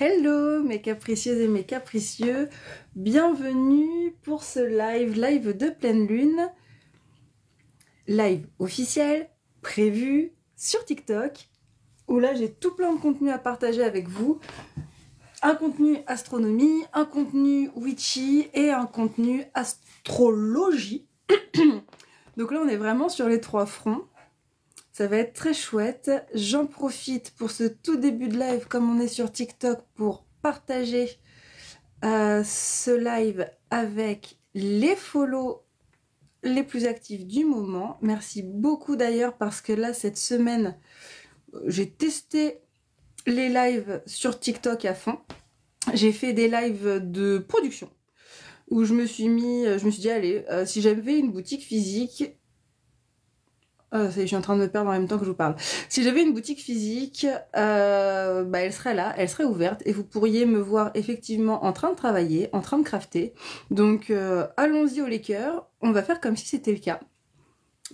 Hello mes capricieuses et mes capricieux, bienvenue pour ce live de pleine lune, live officiel, prévu sur TikTok, où là j'ai tout plein de contenu à partager avec vous, un contenu astronomie, un contenu witchy et un contenu astrologie. Donc là on est vraiment sur les trois fronts. Ça va être très chouette. J'en profite pour ce tout début de live, comme on est sur TikTok, pour partager ce live avec les follow les plus actifs du moment. Merci beaucoup d'ailleurs parce que là, cette semaine, j'ai testé les lives sur TikTok à fond. J'ai fait des lives de production où je me suis dit, allez, si j'avais une boutique physique... je suis en train de me perdre en même temps que je vous parle. Si j'avais une boutique physique, elle serait là, elle serait ouverte et vous pourriez me voir effectivement en train de travailler, en train de crafter. Donc allons-y au Laker, on va faire comme si c'était le cas.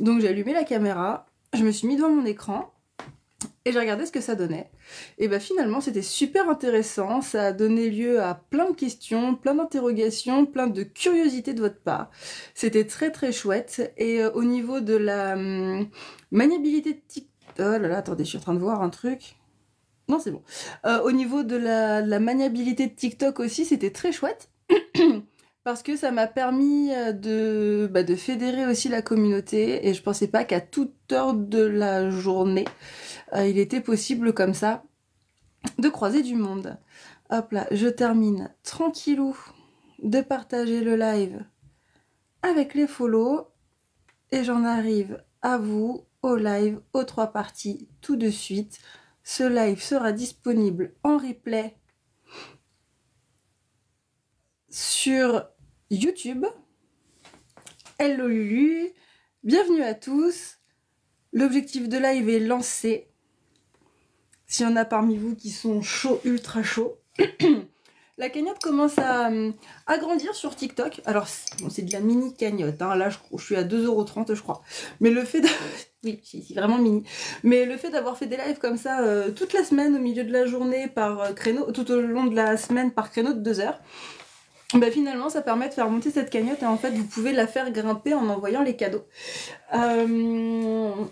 Donc j'ai allumé la caméra, je me suis mis devant mon écran et j'ai regardé ce que ça donnait. Et finalement c'était super intéressant, ça a donné lieu à plein de questions, plein d'interrogations, plein de curiosités de votre part. C'était très très chouette. Et au niveau de la maniabilité de TikTok... Oh là là, attendez, je suis en train de voir un truc. Non, c'est bon. Au niveau de la maniabilité de TikTok aussi, c'était très chouette. Parce que ça m'a permis de fédérer aussi la communauté. Et je pensais pas qu'à toute heure de la journée, il était possible comme ça de croiser du monde. Hop là, je termine tranquillou de partager le live avec les follow et j'en arrive à vous au live aux 3 parties tout de suite. Ce live sera disponible en replay sur YouTube. Hello Lulu, bienvenue à tous. L'objectif de live est lancé. S'il y en a parmi vous qui sont chauds, ultra chauds. La cagnotte commence à grandir sur TikTok. Alors, c'est de la mini cagnotte. Hein. Là, je suis à 2,30 €, je crois. Mais le fait oui, c'est vraiment mini. Mais le fait d'avoir fait des lives comme ça toute la semaine, au milieu de la journée, par créneau, tout au long de la semaine, par créneau de 2 heures, finalement, ça permet de faire monter cette cagnotte et en fait, vous pouvez la faire grimper en envoyant les cadeaux.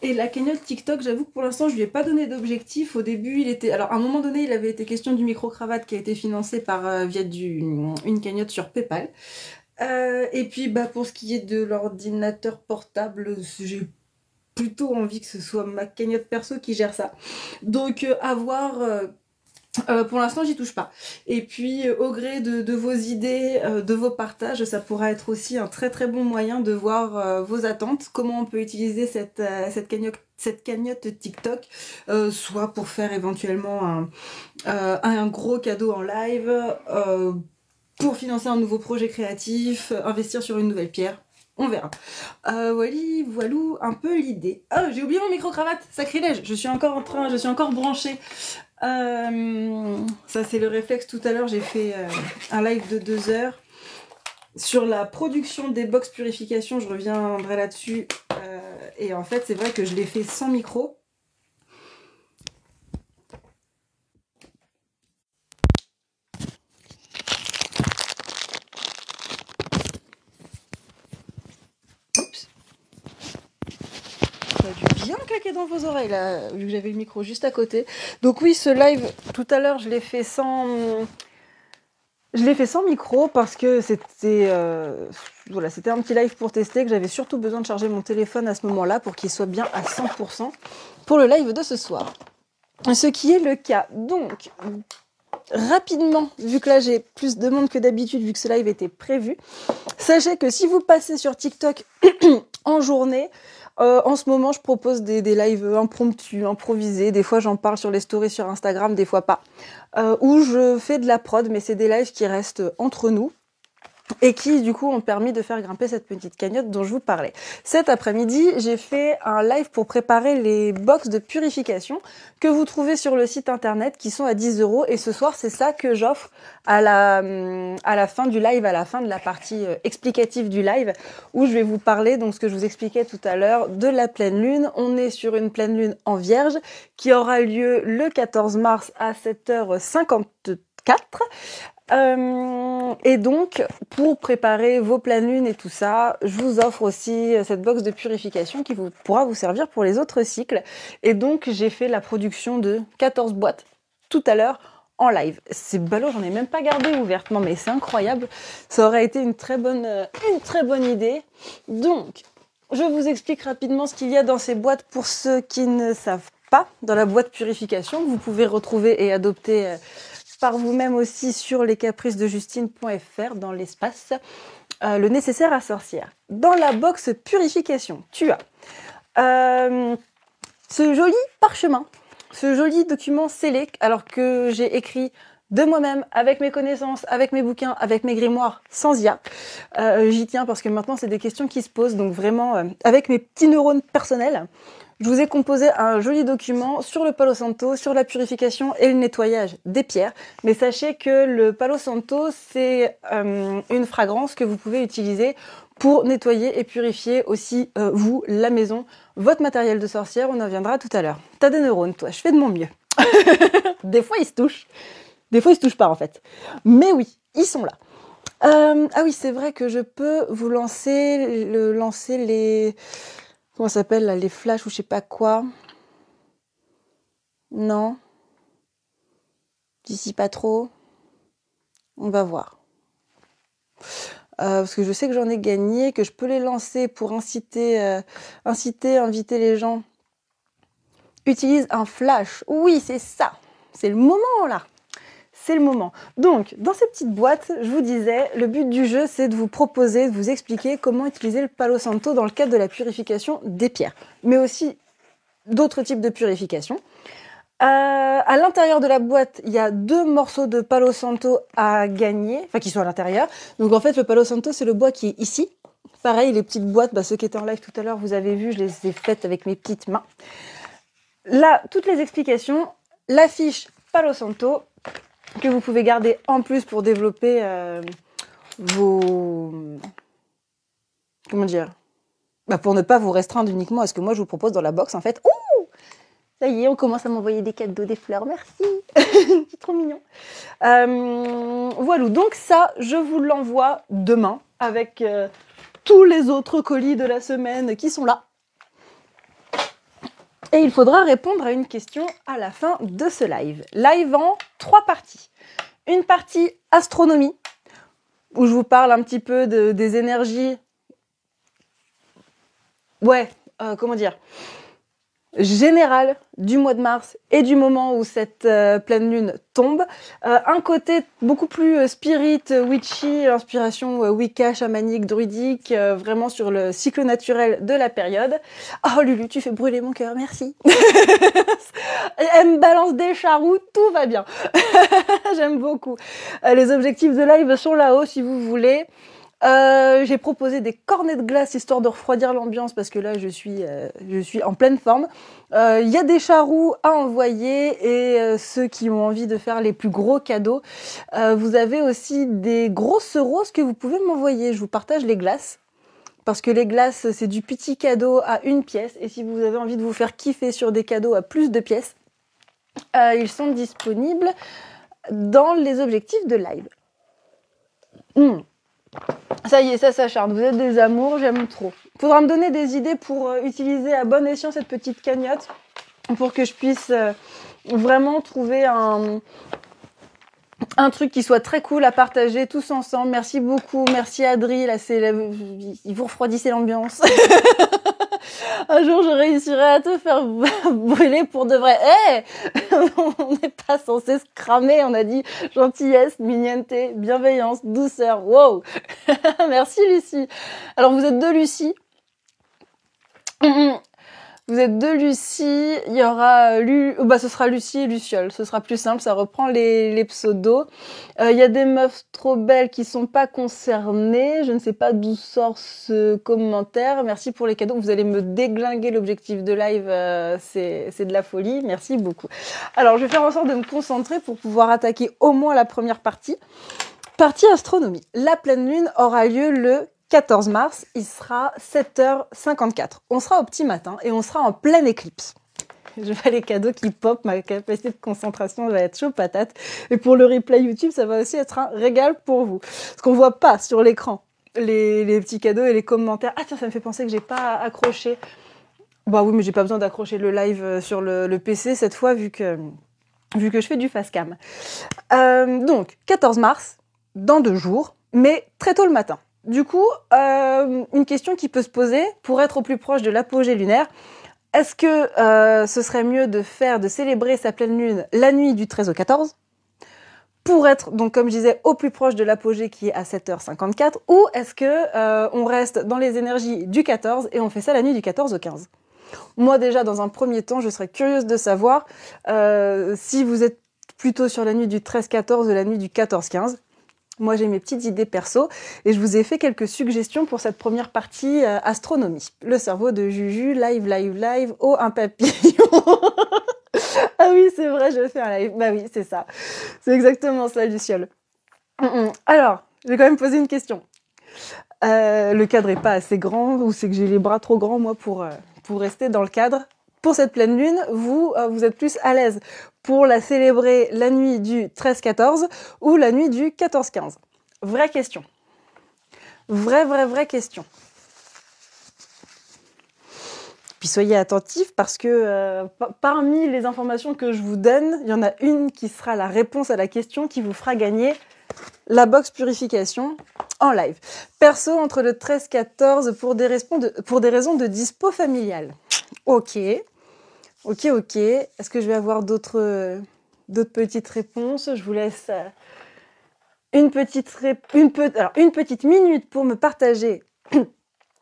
Et la cagnotte TikTok, j'avoue que pour l'instant, je lui ai pas donné d'objectif. Au début, il était... Alors, à un moment donné, il avait été question du micro-cravate qui a été financé par via une cagnotte sur PayPal. Et puis, pour ce qui est de l'ordinateur portable, j'ai plutôt envie que ce soit ma cagnotte perso qui gère ça. Donc, à voir... pour l'instant, j'y touche pas. Et puis, au gré de vos idées, de vos partages, ça pourra être aussi un très très bon moyen de voir vos attentes, comment on peut utiliser cette cagnotte TikTok, soit pour faire éventuellement un gros cadeau en live, pour financer un nouveau projet créatif, investir sur une nouvelle pierre. On verra. Voilou, un peu l'idée. Oh, j'ai oublié mon micro-cravate, sacrilège, je suis encore branchée. Ça c'est le réflexe. Tout à l'heure j'ai fait un live de 2 heures sur la production des box purification, je reviendrai là-dessus. Et en fait c'est vrai que je l'ai fait sans micro. Oups. Ça a dû bien claquer dans vos oreilles là, vu que j'avais le micro juste à côté. Donc oui, ce live tout à l'heure je l'ai fait sans... Je l'ai fait sans micro parce que c'était c'était un petit live pour tester, que j'avais surtout besoin de charger mon téléphone à ce moment-là pour qu'il soit bien à 100% pour le live de ce soir. Ce qui est le cas. Donc, rapidement, vu que là j'ai plus de monde que d'habitude, vu que ce live était prévu, sachez que si vous passez sur TikTok en journée, en ce moment je propose des lives impromptus, improvisés, des fois j'en parle sur les stories sur Instagram, des fois pas, où je fais de la prod, mais c'est des lives qui restent entre nous et qui du coup ont permis de faire grimper cette petite cagnotte dont je vous parlais. Cet après-midi, j'ai fait un live pour préparer les box de purification que vous trouvez sur le site internet qui sont à 10 € et ce soir, c'est ça que j'offre à la fin du live, à la fin de la partie explicative du live où je vais vous parler, donc ce que je vous expliquais tout à l'heure, de la pleine lune. On est sur une pleine lune en vierge qui aura lieu le 14 mars à 7h54 54. Et donc, pour préparer vos pleines lunes et tout ça, je vous offre aussi cette box de purification qui pourra vous servir pour les autres cycles. Et donc, j'ai fait la production de 14 boîtes tout à l'heure en live. C'est ballot, j'en ai même pas gardé ouverte. Non, mais c'est incroyable. Ça aurait été une très bonne idée. Donc, je vous explique rapidement ce qu'il y a dans ces boîtes pour ceux qui ne savent pas. Dans la boîte purification, que vous pouvez retrouver et adopter par vous-même aussi sur lescapricesdejustine.fr dans l'espace le nécessaire à sorcière. Dans la box purification, tu as ce joli parchemin, ce joli document scellé, alors que j'ai écrit de moi-même, avec mes connaissances, avec mes bouquins, avec mes grimoires, sans IA. J'y tiens parce que maintenant, c'est des questions qui se posent, donc vraiment, avec mes petits neurones personnels, je vous ai composé un joli document sur le Palo Santo, sur la purification et le nettoyage des pierres. Mais sachez que le Palo Santo, c'est une fragrance que vous pouvez utiliser pour nettoyer et purifier aussi vous, la maison, votre matériel de sorcière. On en viendra tout à l'heure. T'as des neurones, toi. Je fais de mon mieux. Des fois, ils se touchent. Des fois, ils se touchent pas, en fait. Mais oui, ils sont là. Ah oui, c'est vrai que je peux vous lancer les... Comment ça s'appelle, là, les flashs ou je sais pas quoi. Non. D'ici pas trop. On va voir. Parce que je sais que j'en ai gagné, que je peux les lancer pour inviter les gens. Utilise un flash. Oui, c'est ça. C'est le moment, là. C'est le moment. Donc, dans ces petites boîtes, je vous disais, le but du jeu, c'est de vous proposer, de vous expliquer comment utiliser le Palo Santo dans le cadre de la purification des pierres, mais aussi d'autres types de purification. À l'intérieur de la boîte, il y a 2 morceaux de Palo Santo à gagner, enfin qui sont à l'intérieur. Donc en fait, le Palo Santo, c'est le bois qui est ici. Pareil, les petites boîtes, ceux qui étaient en live tout à l'heure, vous avez vu, je les ai faites avec mes petites mains. Là, toutes les explications, la fiche Palo Santo, que vous pouvez garder en plus pour développer vos... Comment dire, pour ne pas vous restreindre uniquement à ce que moi je vous propose dans la box en fait. Ouh, ça y est, on commence à m'envoyer des cadeaux, des fleurs, merci. C'est trop mignon. Voilà, donc ça, je vous l'envoie demain avec tous les autres colis de la semaine qui sont là. Et il faudra répondre à une question à la fin de ce live. Live en 3 parties. Une partie astronomie, où je vous parle un petit peu des énergies... comment dire, générale du mois de mars et du moment où cette pleine lune tombe. Un côté beaucoup plus spirit, witchy, inspiration wicca, chamanique, druidique, vraiment sur le cycle naturel de la période. Oh Lulu, tu fais brûler mon cœur, merci. Elle me balance des charous, tout va bien. J'aime beaucoup. Les objectifs de live sont là-haut si vous voulez. J'ai proposé des cornets de glace histoire de refroidir l'ambiance parce que là je suis en pleine forme. Il y a des charous à envoyer et ceux qui ont envie de faire les plus gros cadeaux, vous avez aussi des grosses roses que vous pouvez m'envoyer. Je vous partage les glaces parce que les glaces c'est du petit cadeau à 1 pièce et si vous avez envie de vous faire kiffer sur des cadeaux à plus de pièces, ils sont disponibles dans les objectifs de live. Ça y est, ça s'acharne. Vous êtes des amours, j'aime trop. Faudra me donner des idées pour utiliser à bon escient cette petite cagnotte pour que je puisse vraiment trouver un truc qui soit très cool à partager tous ensemble. Merci beaucoup, merci Adri. Là, vous refroidissez l'ambiance. Un jour, je réussirai à te faire brûler pour de vrai. On n'est pas censé se cramer. On a dit gentillesse, mignonneté, bienveillance, douceur. Wow. Merci Lucie. Alors, vous êtes 2 Lucie. Vous êtes 2 Lucie, il y aura ce sera Lucie et Luciole, ce sera plus simple, ça reprend les pseudos. Il y a des meufs trop belles qui sont pas concernées, je ne sais pas d'où sort ce commentaire. Merci pour les cadeaux, vous allez me déglinguer l'objectif de live, c'est de la folie, merci beaucoup. Alors je vais faire en sorte de me concentrer pour pouvoir attaquer au moins la première partie. Partie astronomie. La pleine lune aura lieu le 14 mars, il sera 7h54. On sera au petit matin et on sera en pleine éclipse. je vois les cadeaux qui pop, ma capacité de concentration va être chaud patate. Et pour le replay YouTube, ça va aussi être un régal pour vous. Parce qu'on voit pas sur l'écran les petits cadeaux et les commentaires. Ah tiens, ça me fait penser que j'ai pas accroché. Bah oui, mais j'ai pas besoin d'accrocher le live sur le PC cette fois, vu que je fais du face cam. Donc, 14 mars, dans 2 jours, mais très tôt le matin. Du coup, une question qui peut se poser, pour être au plus proche de l'apogée lunaire, est-ce que ce serait mieux de célébrer sa pleine lune la nuit du 13 au 14 pour être, donc comme je disais, au plus proche de l'apogée qui est à 7h54, ou est-ce que on reste dans les énergies du 14 et on fait ça la nuit du 14 au 15 ? Moi déjà, dans un premier temps, je serais curieuse de savoir si vous êtes plutôt sur la nuit du 13-14 ou la nuit du 14-15. Moi, j'ai mes petites idées perso et je vous ai fait quelques suggestions pour cette première partie astronomie. Le cerveau de Juju, live, oh, un papillon. Ah oui, c'est vrai, je fais un live. Bah oui, c'est ça. C'est exactement ça, Luciole. Alors, je vais quand même poser une question. Le cadre est pas assez grand ou c'est que j'ai les bras trop grands, moi, pour rester dans le cadre. Pour cette pleine lune, vous êtes plus à l'aise pour la célébrer la nuit du 13-14 ou la nuit du 14-15 ? Vraie question. Vraie question. Puis soyez attentifs parce que parmi les informations que je vous donne, il y en a une qui sera la réponse à la question qui vous fera gagner la box purification en live. Perso, entre le 13-14 pour des raisons de dispo familiale. Ok. Est-ce que je vais avoir d'autres petites réponses ? Je vous laisse une petite minute pour me partager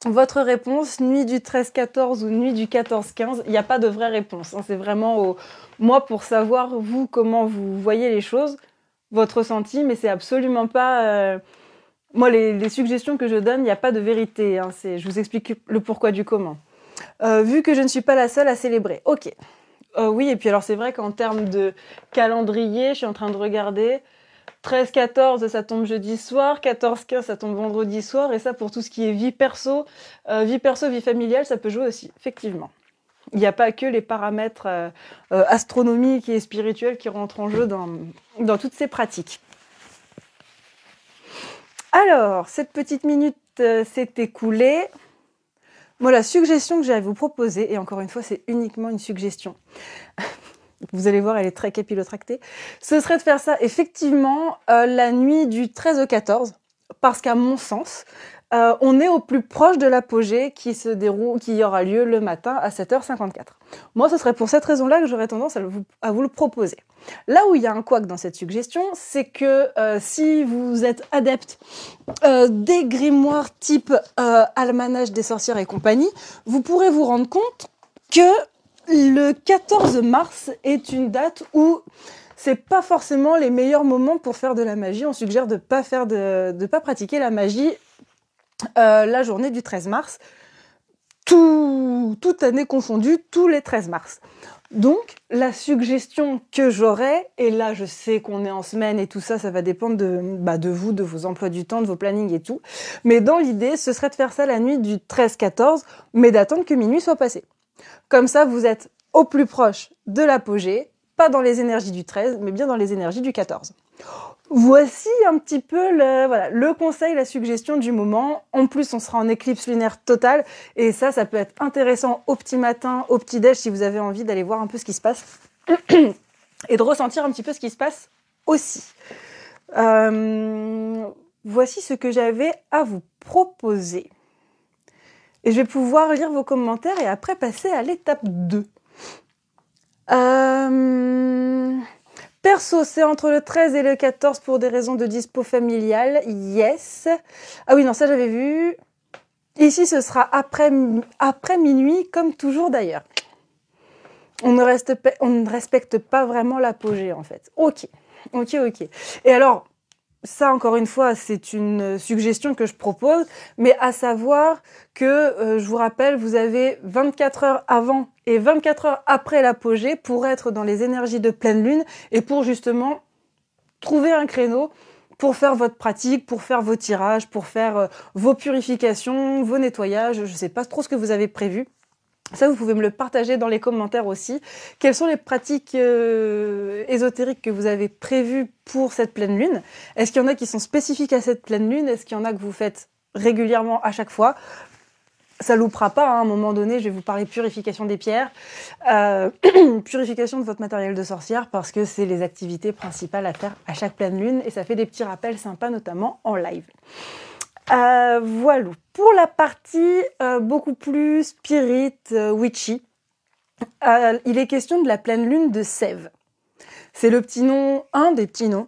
votre réponse. Nuit du 13-14 ou nuit du 14-15, il n'y a pas de vraie réponse. C'est vraiment moi pour savoir, vous, comment vous voyez les choses, votre ressenti, mais c'est absolument pas... Moi, les suggestions que je donne, il n'y a pas de vérité. Je vous explique le pourquoi du comment. Vu que je ne suis pas la seule à célébrer. Ok. Oui, et puis alors c'est vrai qu'en termes de calendrier, je suis en train de regarder. 13-14, ça tombe jeudi soir. 14-15, ça tombe vendredi soir. Et ça, pour tout ce qui est vie perso, vie familiale, ça peut jouer aussi, effectivement. Il n'y a pas que les paramètres astronomiques et spirituels qui rentrent en jeu dans toutes ces pratiques. Alors, cette petite minute s'est écoulée. Moi, la suggestion que j'ai à vous proposer, et encore une fois, c'est uniquement une suggestion, vous allez voir, elle est très capillotractée, ce serait de faire ça effectivement la nuit du 13 au 14, parce qu'à mon sens, on est au plus proche de l'apogée qui aura lieu le matin à 7h54. Moi, ce serait pour cette raison-là que j'aurais tendance à vous le proposer. Là où il y a un couac dans cette suggestion, c'est que si vous êtes adepte des grimoires type Almanach des sorcières et compagnie, vous pourrez vous rendre compte que le 14 mars est une date où c'est pas forcément les meilleurs moments pour faire de la magie. On suggère de pas pratiquer la magie la journée du 13 mars, toute année confondue, tous les 13 mars. Donc, la suggestion que j'aurais, et là je sais qu'on est en semaine et tout ça, ça va dépendre de vous, de vos emplois du temps, de vos plannings et tout, mais dans l'idée, ce serait de faire ça la nuit du 13-14, mais d'attendre que minuit soit passé. Comme ça, vous êtes au plus proche de l'apogée, pas dans les énergies du 13, mais bien dans les énergies du 14. Voici un petit peu le conseil, la suggestion du moment. En plus, on sera en éclipse lunaire totale. Et ça peut être intéressant au petit matin, au petit déj, si vous avez envie d'aller voir un peu ce qui se passe. Et de ressentir un petit peu ce qui se passe aussi. Voici ce que j'avais à vous proposer. Et je vais pouvoir lire vos commentaires et après passer à l'étape 2. Perso, c'est entre le 13 et le 14 pour des raisons de dispo familiale. Yes. Ah oui, non, ça j'avais vu. Ici, ce sera après minuit, comme toujours d'ailleurs. On ne respecte pas vraiment l'apogée, en fait. Ok. Et alors, ça, encore une fois, c'est une suggestion que je propose, mais à savoir que, je vous rappelle, vous avez 24 heures avant et 24 heures après l'apogée pour être dans les énergies de pleine lune et pour justement trouver un créneau pour faire votre pratique, pour faire vos tirages, pour faire vos purifications, vos nettoyages. Je ne sais pas trop ce que vous avez prévu. Ça, vous pouvez me le partager dans les commentaires aussi. Quelles sont les pratiques ésotériques que vous avez prévues pour cette pleine lune? Est-ce qu'il y en a qui sont spécifiques à cette pleine lune? Est-ce qu'il y en a que vous faites régulièrement à chaque fois? Ça loupera pas, hein. À un moment donné, je vais vous parler purification des pierres, purification de votre matériel de sorcière, parce que c'est les activités principales à faire à chaque pleine lune, et ça fait des petits rappels sympas, notamment en live. Voilà. Pour la partie beaucoup plus spirit, witchy, il est question de la pleine lune de Sève. C'est le petit nom, un des petits noms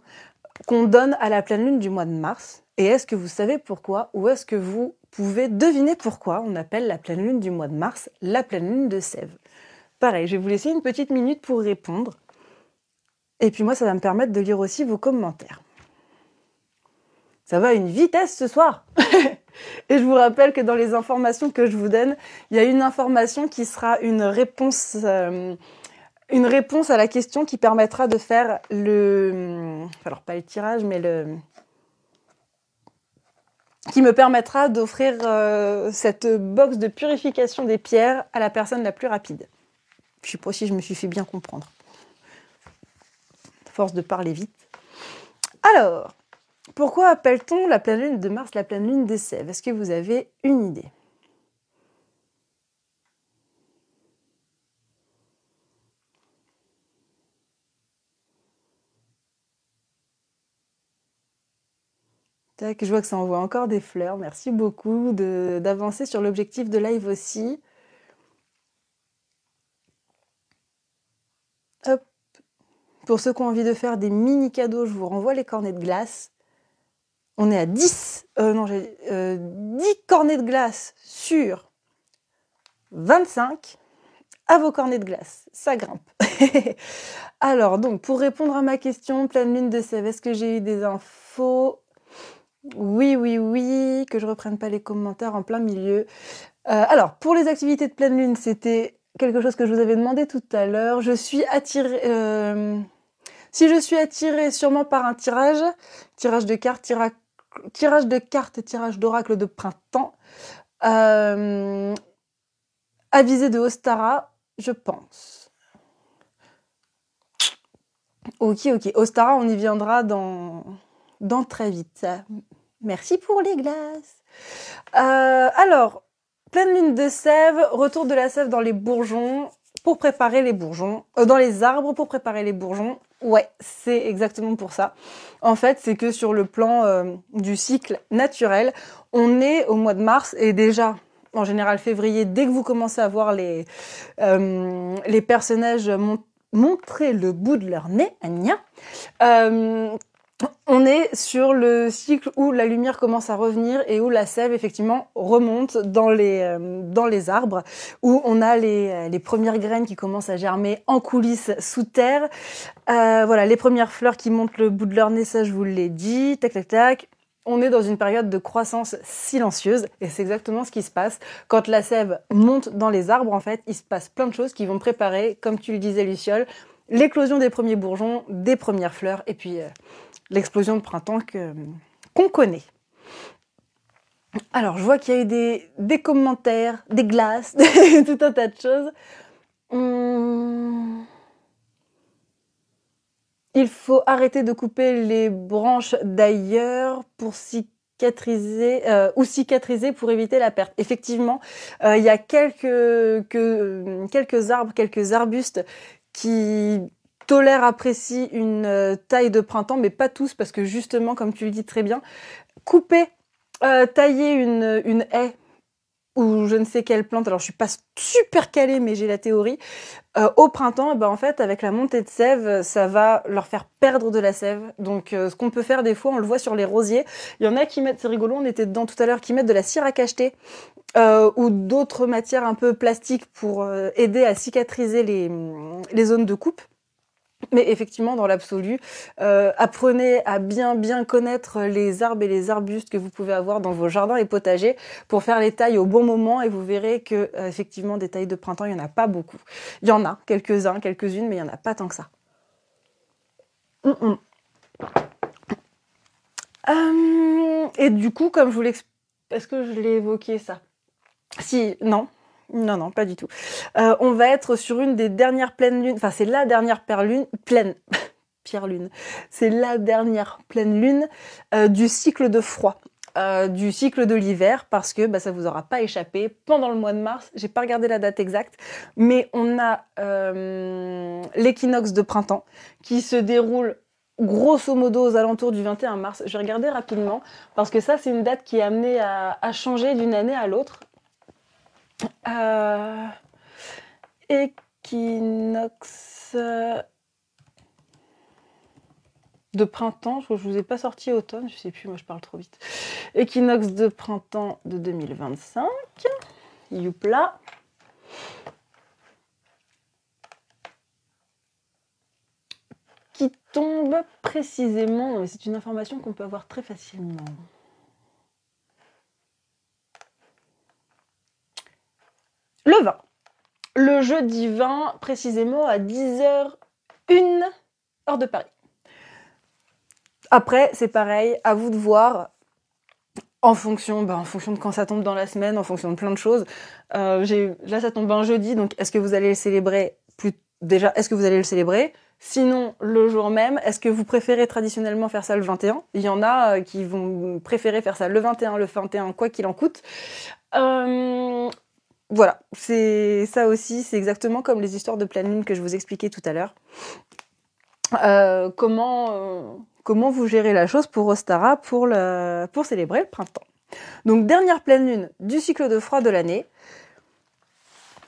qu'on donne à la pleine lune du mois de mars. Et est-ce que vous savez pourquoi, ou est-ce que vous pouvez deviner pourquoi on appelle la pleine lune du mois de mars la pleine lune de Sève? Pareil, je vais vous laisser une petite minute pour répondre. Et puis moi, ça va me permettre de lire aussi vos commentaires. Ça va à une vitesse ce soir. Et je vous rappelle que dans les informations que je vous donne, il y a une information qui sera une réponse à la question qui permettra de faire alors pas le tirage, mais qui me permettra d'offrir cette box de purification des pierres à la personne la plus rapide. Je sais pas si je me suis fait bien comprendre. Force de parler vite. Alors, pourquoi appelle-t-on la pleine lune de Mars la pleine lune des Sèves? Est-ce que vous avez une idée? Tac, je vois que ça envoie encore des fleurs. Merci beaucoup d'avancer sur l'objectif de live aussi. Hop. Pour ceux qui ont envie de faire des mini cadeaux, je vous renvoie les cornets de glace. On est à 10, 10 cornets de glace sur 25 à vos cornets de glace. Ça grimpe. Alors, donc, pour répondre à ma question, pleine lune de Sève, est-ce que j'ai eu des infos? Oui, oui, oui, que je reprenne pas les commentaires en plein milieu. Alors, pour les activités de pleine lune, c'était quelque chose que je vous avais demandé tout à l'heure. Je suis attirée... si je suis attirée sûrement par un tirage de cartes, tirage de cartes et tirage d'oracle de printemps, avisé de Ostara, je pense. Ok, Ostara, on y viendra dans très vite. Merci pour les glaces. Alors, pleine lune de Sève, retour de la sève dans les bourgeons pour préparer les bourgeons, dans les arbres pour préparer les bourgeons. Ouais, c'est exactement pour ça. En fait, c'est que sur le plan du cycle naturel, on est au mois de mars et déjà, en général février, dès que vous commencez à voir les personnages montrer le bout de leur nez, on est sur le cycle où la lumière commence à revenir et où la sève effectivement remonte dans les arbres, où on a les premières graines qui commencent à germer en coulisses sous terre. Voilà, les premières fleurs qui montent le bout de leur nez, ça je vous l'ai dit, tac tac tac. On est dans une période de croissance silencieuse et c'est exactement ce qui se passe. Quand la sève monte dans les arbres, en fait, il se passe plein de choses qui vont préparer, comme tu le disais Luciole, l'éclosion des premiers bourgeons, des premières fleurs et puis l'explosion de printemps qu'on connaît. Alors, je vois qu'il y a eu des commentaires, des glaces, tout un tas de choses. Il faut arrêter de couper les branches d'ailleurs pour cicatriser ou cicatriser pour éviter la perte. Effectivement, il y a quelques arbres, quelques arbustes qui tolèrent, apprécient une taille de printemps, mais pas tous, parce que justement, comme tu le dis très bien, couper, tailler une haie ou je ne sais quelle plante, alors je suis pas super calée, mais j'ai la théorie, au printemps, en fait, avec la montée de sève, ça va leur faire perdre de la sève. Donc, ce qu'on peut faire des fois, on le voit sur les rosiers, il y en a qui mettent, c'est rigolo, on était dedans tout à l'heure, qui mettent de la cire à cacheter ou d'autres matières un peu plastiques pour aider à cicatriser les zones de coupe. Mais effectivement, dans l'absolu, apprenez à bien connaître les arbres et les arbustes que vous pouvez avoir dans vos jardins et potagers pour faire les tailles au bon moment et vous verrez que effectivement des tailles de printemps, il n'y en a pas beaucoup. Il y en a quelques-uns, quelques-unes, mais il n'y en a pas tant que ça. Et du coup, comme je vous l'explique, est-ce que je l'ai évoqué ça? Si, non. Non, non, pas du tout. On va être sur une des dernières pleines lunes, enfin c'est la dernière pierre lune, c'est la dernière pleine lune du cycle de froid. Du cycle de l'hiver, parce que ça vous aura pas échappé pendant le mois de mars. J'ai pas regardé la date exacte, mais on a l'équinoxe de printemps qui se déroule grosso modo aux alentours du 21 mars. Je vais regarder rapidement parce que ça c'est une date qui est amenée à changer d'une année à l'autre. Équinoxe de printemps, je vous ai pas sorti automne, je sais plus, moi je parle trop vite. Équinoxe de printemps de 2025. Youpla. Qui tombe précisément, mais c'est une information qu'on peut avoir très facilement. Le 20. Le jeudi 20, précisément à 10h01, heure de Paris. Après, c'est pareil, à vous de voir, en fonction de quand ça tombe dans la semaine, en fonction de plein de choses. Là, ça tombe un jeudi, donc est-ce que vous allez le célébrer déjà, est-ce que vous allez le célébrer? Sinon, le jour même, est-ce que vous préférez traditionnellement faire ça le 21? Il y en a qui vont préférer faire ça le 21, quoi qu'il en coûte. Voilà, c'est ça aussi, c'est exactement comme les histoires de pleine lune que je vous expliquais tout à l'heure. Comment vous gérez la chose pour Ostara pour célébrer le printemps. Donc dernière pleine lune du cycle de froid de l'année.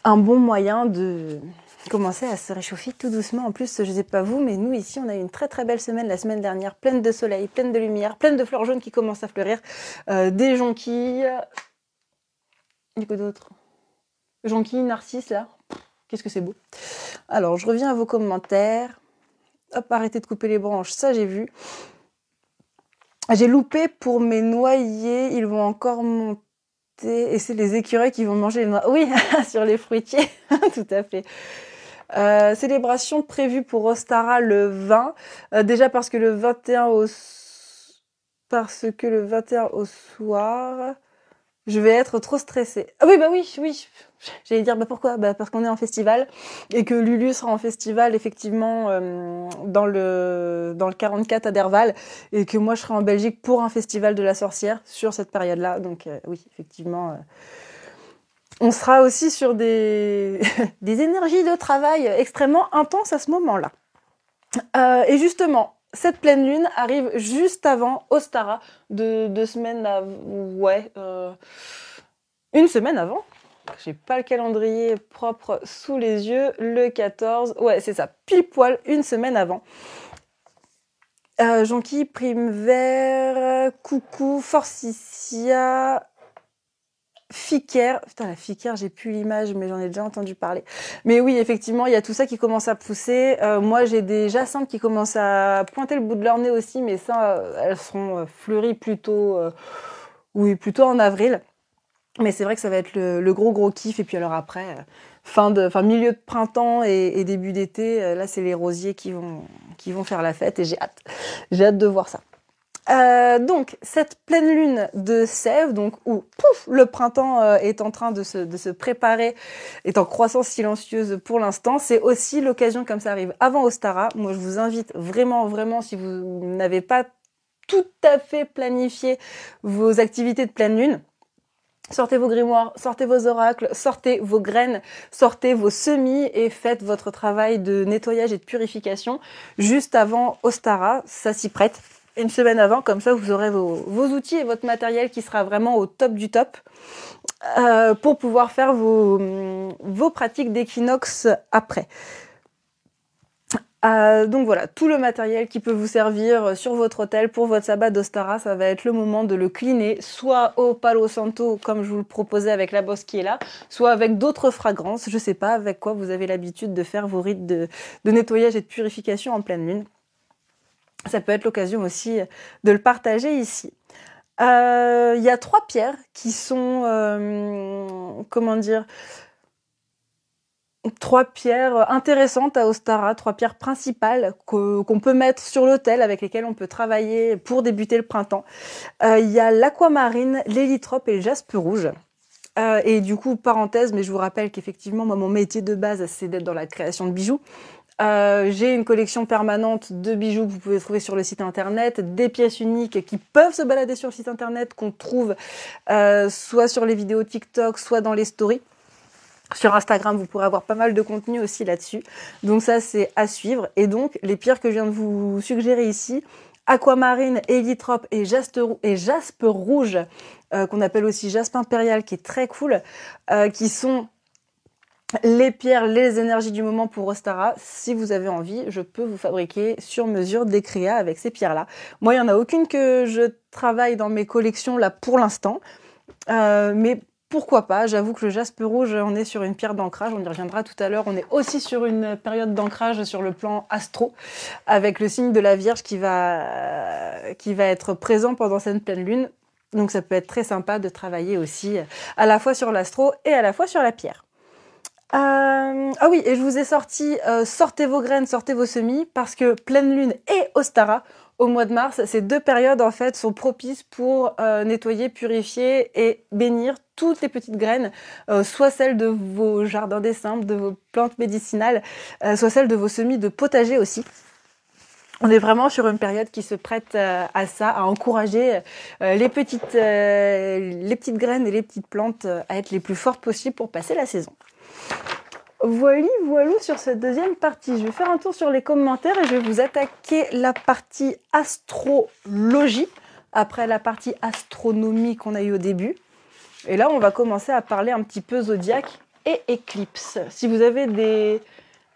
Un bon moyen de commencer à se réchauffer tout doucement. En plus, je sais pas vous, mais nous ici, on a eu une très très belle semaine la semaine dernière, pleine de soleil, pleine de lumière, pleine de fleurs jaunes qui commencent à fleurir, des jonquilles. Il y a quoi d'autre? Jonquilles, narcisses là. Qu'est-ce que c'est beau. Alors, je reviens à vos commentaires. Hop, arrêtez de couper les branches, ça j'ai vu. J'ai loupé pour mes noyers, ils vont encore monter. Et c'est les écureuils qui vont manger les noix. Oui, sur les fruitiers, tout à fait. Célébration prévue pour Ostara le 20. Déjà parce que le 21 au soir, je vais être trop stressée. Ah oui, oui. J'allais dire, pourquoi? Parce qu'on est en festival et que Lulu sera en festival, effectivement, dans le 44 à Derval et que moi, je serai en Belgique pour un festival de la sorcière sur cette période-là. Donc, oui, effectivement, on sera aussi sur des énergies de travail extrêmement intenses à ce moment-là. Et justement, cette pleine lune arrive juste avant Ostara, deux semaines une semaine avant. J'ai pas le calendrier propre sous les yeux. Le 14, ouais, c'est ça, pile poil, une semaine avant. Jonquille, Prime Vert, Coucou, Forsythia, Ficaire. Putain, la Ficaire, j'ai plus l'image, mais j'en ai déjà entendu parler. Mais oui, effectivement, il y a tout ça qui commence à pousser. Moi, j'ai des jacinthes qui commencent à pointer le bout de leur nez aussi, mais ça, elles seront fleuries plutôt en avril. Mais c'est vrai que ça va être le gros kiff. Et puis alors après, milieu de printemps et début d'été, là c'est les rosiers qui vont faire la fête et j'ai hâte. J'ai hâte de voir ça. Donc cette pleine lune de Sèvres, donc où le printemps est en train de se préparer, est en croissance silencieuse pour l'instant, c'est aussi l'occasion, comme ça arrive avant Ostara. Moi je vous invite vraiment, si vous n'avez pas tout à fait planifié vos activités de pleine lune, sortez vos grimoires, sortez vos oracles, sortez vos graines, sortez vos semis et faites votre travail de nettoyage et de purification juste avant Ostara. Ça s'y prête. Une semaine avant, comme ça vous aurez vos outils et votre matériel qui sera vraiment au top du top pour pouvoir faire vos pratiques d'équinoxe après. Donc voilà, tout le matériel qui peut vous servir sur votre hôtel pour votre sabbat d'Ostara, ça va être le moment de le cleaner, soit au Palo Santo, comme je vous le proposais avec la bosse qui est là, soit avec d'autres fragrances, je sais pas avec quoi vous avez l'habitude de faire vos rites de nettoyage et de purification en pleine lune. Ça peut être l'occasion aussi de le partager ici. Il y a 3 pierres qui sont, 3 pierres intéressantes à Ostara, 3 pierres principales qu'on peut mettre sur l'autel, avec lesquelles on peut travailler pour débuter le printemps. Il y a l'aquamarine, l'hélitrope et le jaspe rouge. Et du coup, parenthèse, mais je vous rappelle qu'effectivement, moi, mon métier de base, c'est d'être dans la création de bijoux. J'ai une collection permanente de bijoux que vous pouvez trouver sur le site internet, des pièces uniques qui peuvent se balader sur le site internet, qu'on trouve soit sur les vidéos TikTok, soit dans les stories. Sur Instagram, vous pourrez avoir pas mal de contenu aussi là-dessus. Donc ça, c'est à suivre. Et donc, les pierres que je viens de vous suggérer ici, aquamarine, élytrope et jaspe rouge, qu'on appelle aussi jaspe impérial, qui est très cool, qui sont les pierres, les énergies du moment pour Ostara. Si vous avez envie, je peux vous fabriquer sur mesure des créas avec ces pierres-là. Moi, il n'y en a aucune que je travaille dans mes collections là pour l'instant. Mais pourquoi pas, j'avoue que le jaspe rouge, on est sur une pierre d'ancrage, on y reviendra tout à l'heure. On est aussi sur une période d'ancrage sur le plan astro, avec le signe de la Vierge qui va être présent pendant cette pleine lune. Donc ça peut être très sympa de travailler aussi à la fois sur l'astro et à la fois sur la pierre. Ah oui, et je vous ai sorti sortez vos graines, sortez vos semis, parce que pleine lune et Ostara, au mois de mars, ces deux périodes en fait sont propices pour nettoyer, purifier et bénir toutes les petites graines, soit celles de vos jardins des simples, de vos plantes médicinales, soit celles de vos semis de potager aussi. On est vraiment sur une période qui se prête à ça, à encourager les petites graines et les petites plantes à être les plus fortes possibles pour passer la saison. Voilà sur cette deuxième partie. Je vais faire un tour sur les commentaires et je vais vous attaquer la partie astrologie après la partie astronomie qu'on a eu au début. Et là, on va commencer à parler un petit peu zodiaque et éclipse. Si vous avez des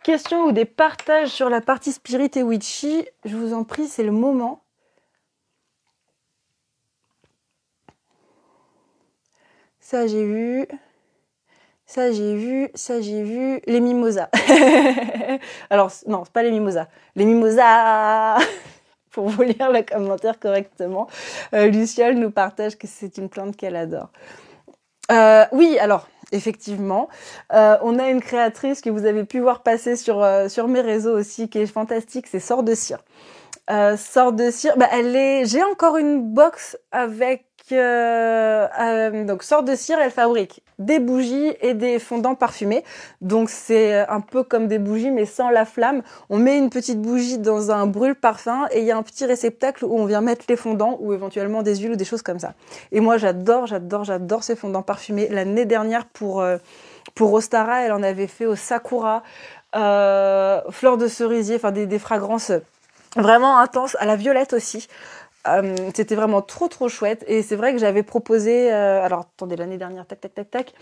questions ou des partages sur la partie spirit et witchy, je vous en prie, c'est le moment. Ça, j'ai vu. Ça, j'ai vu. Les mimosas. Alors, non, c'est pas les mimosas. Les mimosas. Pour vous lire le commentaire correctement. Luciole nous partage que c'est une plante qu'elle adore. Oui, alors, effectivement, on a une créatrice que vous avez pu voir passer sur mes réseaux aussi, qui est fantastique, c'est Sort de Cire. Sort de Cire, j'ai encore une box avec donc Sort de Cire, elle fabrique des bougies et des fondants parfumés. Donc c'est un peu comme des bougies mais sans la flamme. On met une petite bougie dans un brûle-parfum et il y a un petit réceptacle où on vient mettre les fondants ou éventuellement des huiles ou des choses comme ça. Et moi j'adore ces fondants parfumés. L'année dernière pour Ostara, elle en avait fait au sakura, fleurs de cerisier, enfin des fragrances vraiment intenses, à la violette aussi. C'était vraiment trop chouette et c'est vrai que j'avais proposé alors attendez, l'année dernière tac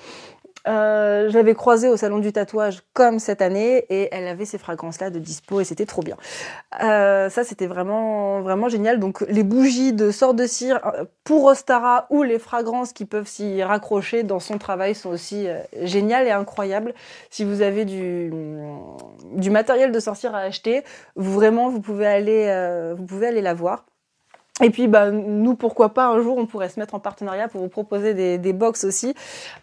je l'avais croisée au salon du tatouage comme cette année et elle avait ces fragrances là de dispo et c'était trop bien. Ça c'était vraiment génial. Donc les bougies de Sort de Cire pour Ostara ou les fragrances qui peuvent s'y raccrocher dans son travail sont aussi géniales et incroyables. Si vous avez du matériel de sorcière à acheter, vous pouvez aller la voir. Et puis nous, pourquoi pas, un jour on pourrait se mettre en partenariat pour vous proposer des box aussi,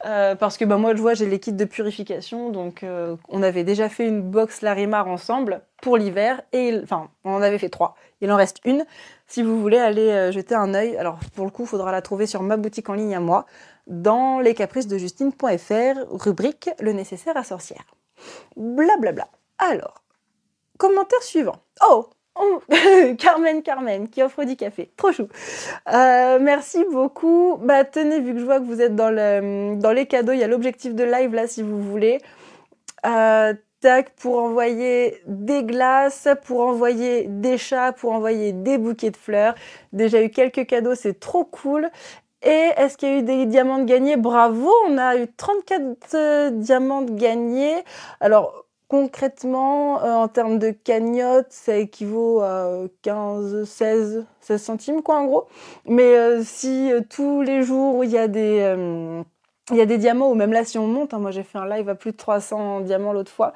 parce que moi je vois, j'ai les kits de purification, donc on avait déjà fait une box Larimar ensemble pour l'hiver, et on en avait fait 3, il en reste une. Si vous voulez aller jeter un œil, alors pour le coup il faudra la trouver sur ma boutique en ligne à moi, dans lescapricesdejustine.fr, rubrique le nécessaire à sorcière. Blablabla. Alors, commentaire suivant. Oh, Carmen qui offre du café, trop chou. Merci beaucoup. Tenez, vu que je vois que vous êtes dans les cadeaux, il y a l'objectif de live là si vous voulez. Pour envoyer des glaces, pour envoyer des chats, pour envoyer des bouquets de fleurs. Déjà eu quelques cadeaux, c'est trop cool. Et est-ce qu'il y a eu des diamants de gagnés? Bravo, on a eu 34 diamants de gagnés. Alors concrètement, en termes de cagnotte, ça équivaut à 16 centimes, quoi, en gros. Mais si tous les jours où il y a des diamants, ou même là, si on monte, moi j'ai fait un live à plus de 300 diamants l'autre fois,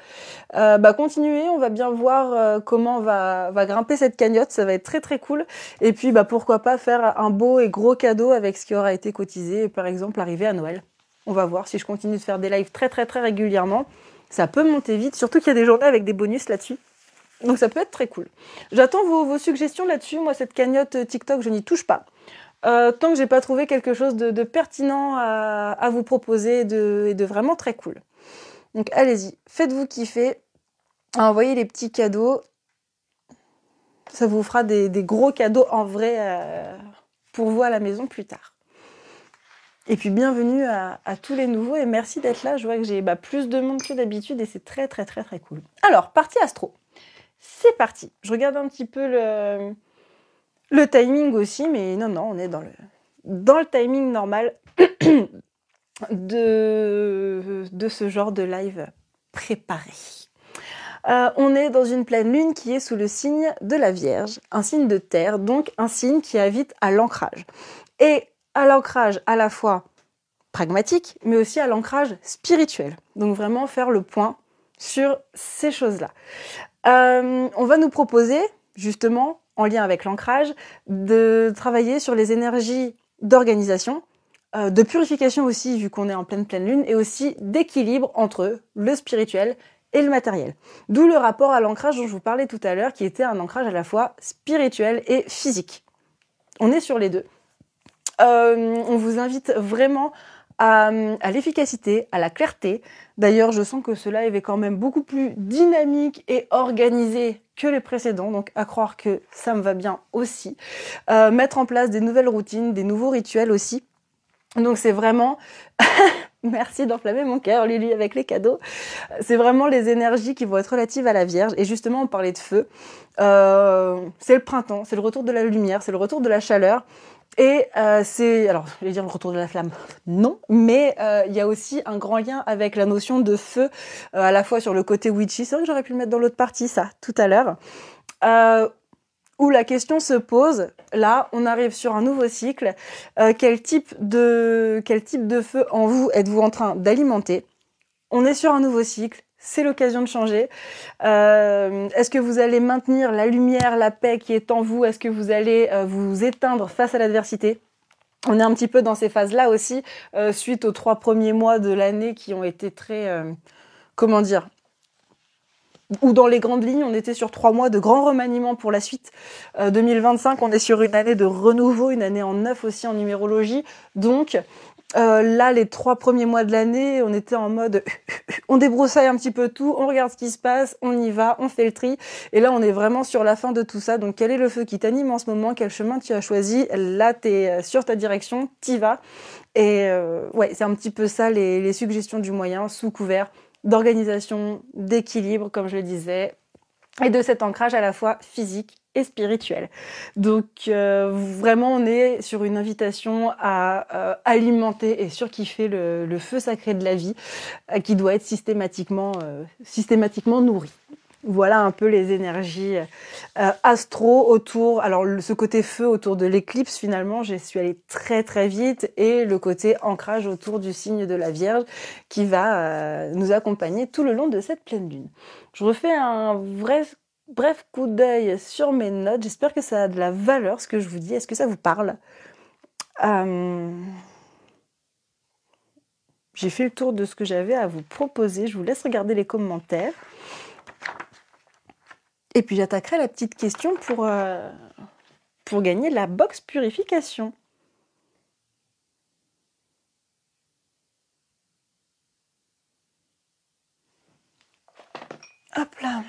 continuez, on va bien voir comment va grimper cette cagnotte, ça va être très cool. Et puis, pourquoi pas faire un beau et gros cadeau avec ce qui aura été cotisé, et par exemple, arriver à Noël. On va voir si je continue de faire des lives très régulièrement. Ça peut monter vite, surtout qu'il y a des journées avec des bonus là-dessus. Donc ça peut être très cool. J'attends vos suggestions là-dessus. Moi, cette cagnotte TikTok, je n'y touche pas. tant que j'ai pas trouvé quelque chose de pertinent à vous proposer et de vraiment très cool. Donc allez-y, faites-vous kiffer, envoyez les petits cadeaux, ça vous fera des gros cadeaux en vrai pour vous à la maison plus tard. Et puis bienvenue à tous les nouveaux et merci d'être là. Je vois que j'ai plus de monde que d'habitude et c'est très très très très cool. Alors, partie astro. C'est parti. Je regarde un petit peu le timing aussi, mais non, on est dans le timing normal de ce genre de live préparé. On est dans une pleine lune qui est sous le signe de la Vierge, un signe de terre, donc un signe qui invite à l'ancrage. Et à l'ancrage à la fois pragmatique, mais aussi à l'ancrage spirituel. Donc vraiment faire le point sur ces choses-là. On va nous proposer, justement, en lien avec l'ancrage, de travailler sur les énergies d'organisation, de purification aussi, vu qu'on est en pleine lune, et aussi d'équilibre entre le spirituel et le matériel. D'où le rapport à l'ancrage dont je vous parlais tout à l'heure, qui était un ancrage à la fois spirituel et physique. On est sur les deux. On vous invite vraiment à l'efficacité, à la clarté. D'ailleurs, je sens que ce live est quand même beaucoup plus dynamique et organisé que les précédents, donc à croire que ça me va bien aussi. Mettre en place des nouvelles routines, des nouveaux rituels aussi. Donc c'est vraiment... Merci d'enflammer mon cœur, Lily, avec les cadeaux. C'est vraiment les énergies qui vont être relatives à la Vierge. Et justement, on parlait de feu. C'est le printemps, c'est le retour de la lumière, c'est le retour de la chaleur. Et c'est, alors je vais dire le retour de la flamme, non, mais il y a aussi un grand lien avec la notion de feu, à la fois sur le côté witchy, c'est vrai que j'aurais pu le mettre dans l'autre partie, ça, tout à l'heure, où la question se pose, là, on arrive sur un nouveau cycle, quel type de feu en vous êtes-vous en train d'alimenter? On est sur un nouveau cycle, c'est l'occasion de changer. Est-ce que vous allez maintenir la lumière, la paix qui est en vous? Est-ce que vous allez vous éteindre face à l'adversité? On est un petit peu dans ces phases-là aussi, suite aux 3 premiers mois de l'année qui ont été très... comment dire, ou dans les grandes lignes, on était sur 3 mois de grands remaniements pour la suite. 2025, on est sur une année de renouveau, une année en neuf aussi en numérologie. Donc là, les 3 premiers mois de l'année, on était en mode on débroussaille un petit peu tout, on regarde ce qui se passe, on y va, on fait le tri. Et là, on est vraiment sur la fin de tout ça. Donc quel est le feu qui t'anime en ce moment? Quel chemin tu as choisi? Là, t'es sur ta direction, t'y vas. Et ouais, c'est un petit peu ça les suggestions du moyen, sous couvert d'organisation, d'équilibre, comme je le disais, et de cet ancrage à la fois physique et spirituel. Donc vraiment, on est sur une invitation à alimenter et surkiffer le feu sacré de la vie qui doit être systématiquement nourri. Voilà un peu les énergies astro autour, alors ce côté feu autour de l'éclipse finalement, je suis allée très très vite, et le côté ancrage autour du signe de la Vierge qui va nous accompagner tout le long de cette pleine lune. Je refais un bref coup d'œil sur mes notes, j'espère que ça a de la valeur ce que je vous dis, est-ce que ça vous parle? J'ai fait le tour de ce que j'avais à vous proposer, je vous laisse regarder les commentaires. Et puis j'attaquerai la petite question pour gagner la box purification. Hop là.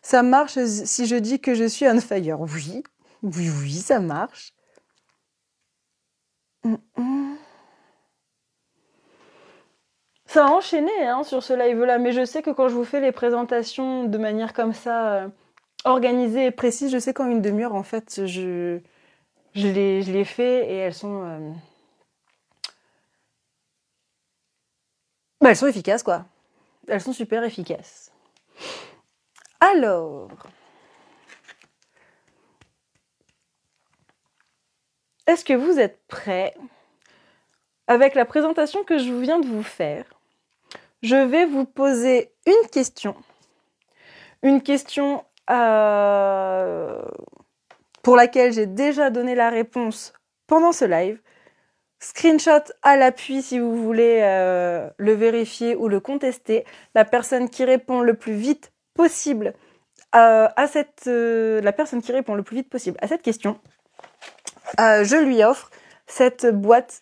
Ça marche si je dis que je suis on fire? Oui, oui, ça marche. Ça a enchaîné sur ce live-là, mais je sais que quand je vous fais les présentations de manière comme ça, organisée et précise, je sais qu'en une demi-heure, en fait, je les fais et elles sont efficaces, quoi. Elles sont super efficaces. Alors, est-ce que vous êtes prêts? Avec la présentation que je viens de vous faire, je vais vous poser une question. Une question pour laquelle j'ai déjà donné la réponse pendant ce live. Screenshot à l'appui si vous voulez le vérifier ou le contester. La personne qui répond le plus vite possible à cette question je lui offre cette boîte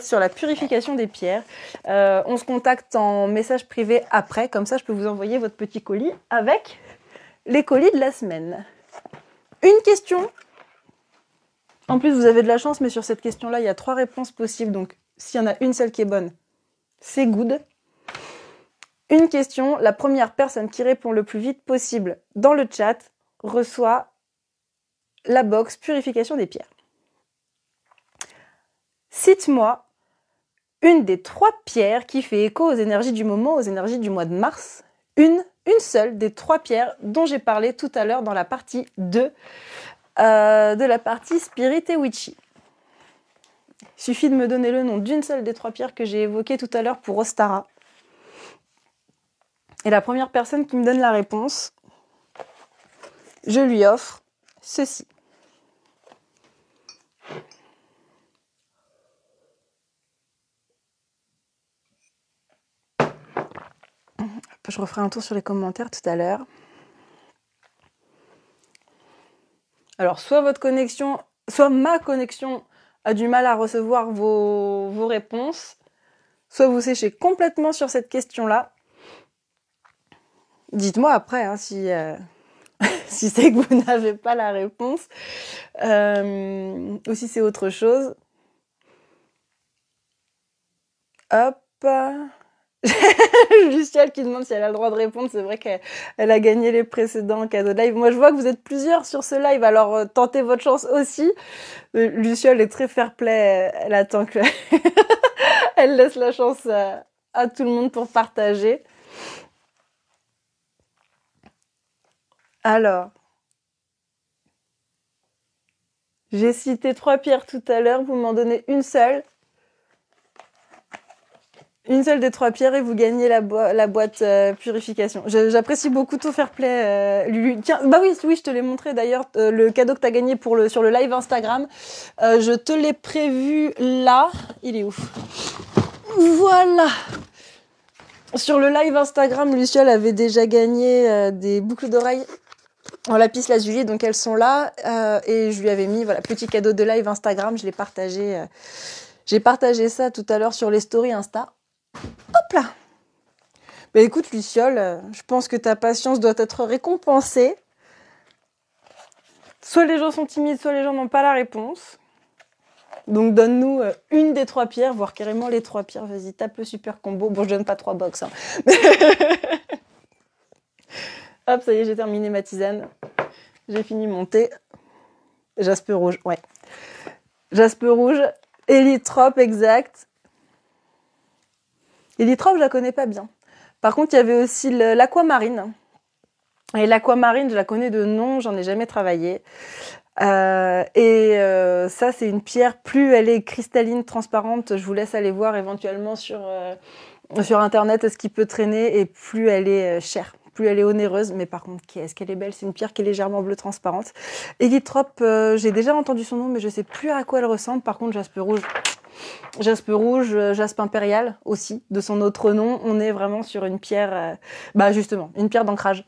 sur la purification des pierres. On se contacte en message privé après, comme ça je peux vous envoyer votre petit colis avec les colis de la semaine. Une question. En plus, vous avez de la chance, mais sur cette question-là, il y a 3 réponses possibles. Donc, s'il y en a une seule qui est bonne, c'est good. Une question. La première personne qui répond le plus vite possible dans le chat reçoit la box purification des pierres. Cite-moi une des 3 pierres qui fait écho aux énergies du moment, aux énergies du mois de mars. Une seule des 3 pierres dont j'ai parlé tout à l'heure dans la partie 2 de la partie Spirit et Witchy. Il suffit de me donner le nom d'une seule des 3 pierres que j'ai évoquées tout à l'heure pour Ostara. Et la première personne qui me donne la réponse, je lui offre ceci. Je referai un tour sur les commentaires tout à l'heure. Alors, soit ma connexion a du mal à recevoir vos réponses, soit vous séchez complètement sur cette question-là. Dites-moi après hein, si c'est que vous n'avez pas la réponse, ou si c'est autre chose. Hop. Luciole qui demande si elle a le droit de répondre. C'est vrai qu'elle a gagné les précédents cadeaux de live. Moi, je vois que vous êtes plusieurs sur ce live, alors tentez votre chance aussi. Luciole est très fair-play. Elle attend que... elle laisse la chance à tout le monde pour partager. Alors, j'ai cité 3 pierres tout à l'heure. Vous m'en donnez une seule. Une seule des 3 pierres et vous gagnez la boîte purification. J'apprécie beaucoup ton fair play, Lulu. Tiens, bah oui, je te l'ai montré d'ailleurs, le cadeau que tu as gagné sur le live Instagram. Je te l'ai prévu là. Il est où? Voilà. Sur le live Instagram, Luciole avait déjà gagné des boucles d'oreilles en lapis lazuli, donc elles sont là. Et je lui avais mis, voilà, petit cadeau de live Instagram. Je l'ai partagé. J'ai partagé ça tout à l'heure sur les stories Insta. Hop là. Bah écoute Luciole, je pense que ta patience doit être récompensée. Soit les gens sont timides, soit les gens n'ont pas la réponse. Donc donne-nous une des 3 pierres, voire carrément les 3 pierres. Vas-y, tape le super combo. Bon, je donne pas 3 box. Hein. Hop, ça y est, j'ai terminé ma tisane. J'ai fini mon thé. Jaspe rouge, ouais. Jaspe rouge, Élytrope, exact. Élytrope, je la connais pas bien. Par contre, il y avait aussi l'aquamarine. Et l'aquamarine, je la connais de nom, j'en ai jamais travaillé. Ça, c'est une pierre, plus elle est cristalline, transparente, je vous laisse aller voir éventuellement sur Internet ce qui peut traîner, et plus elle est chère, plus elle est onéreuse. Mais par contre, qu'est-ce qu'elle est belle, c'est une pierre qui est légèrement bleu transparente. Élytrope, j'ai déjà entendu son nom, mais je sais plus à quoi elle ressemble. Par contre, jaspe rouge, jaspe impérial aussi, de son autre nom. On est vraiment sur une pierre, justement, une pierre d'ancrage.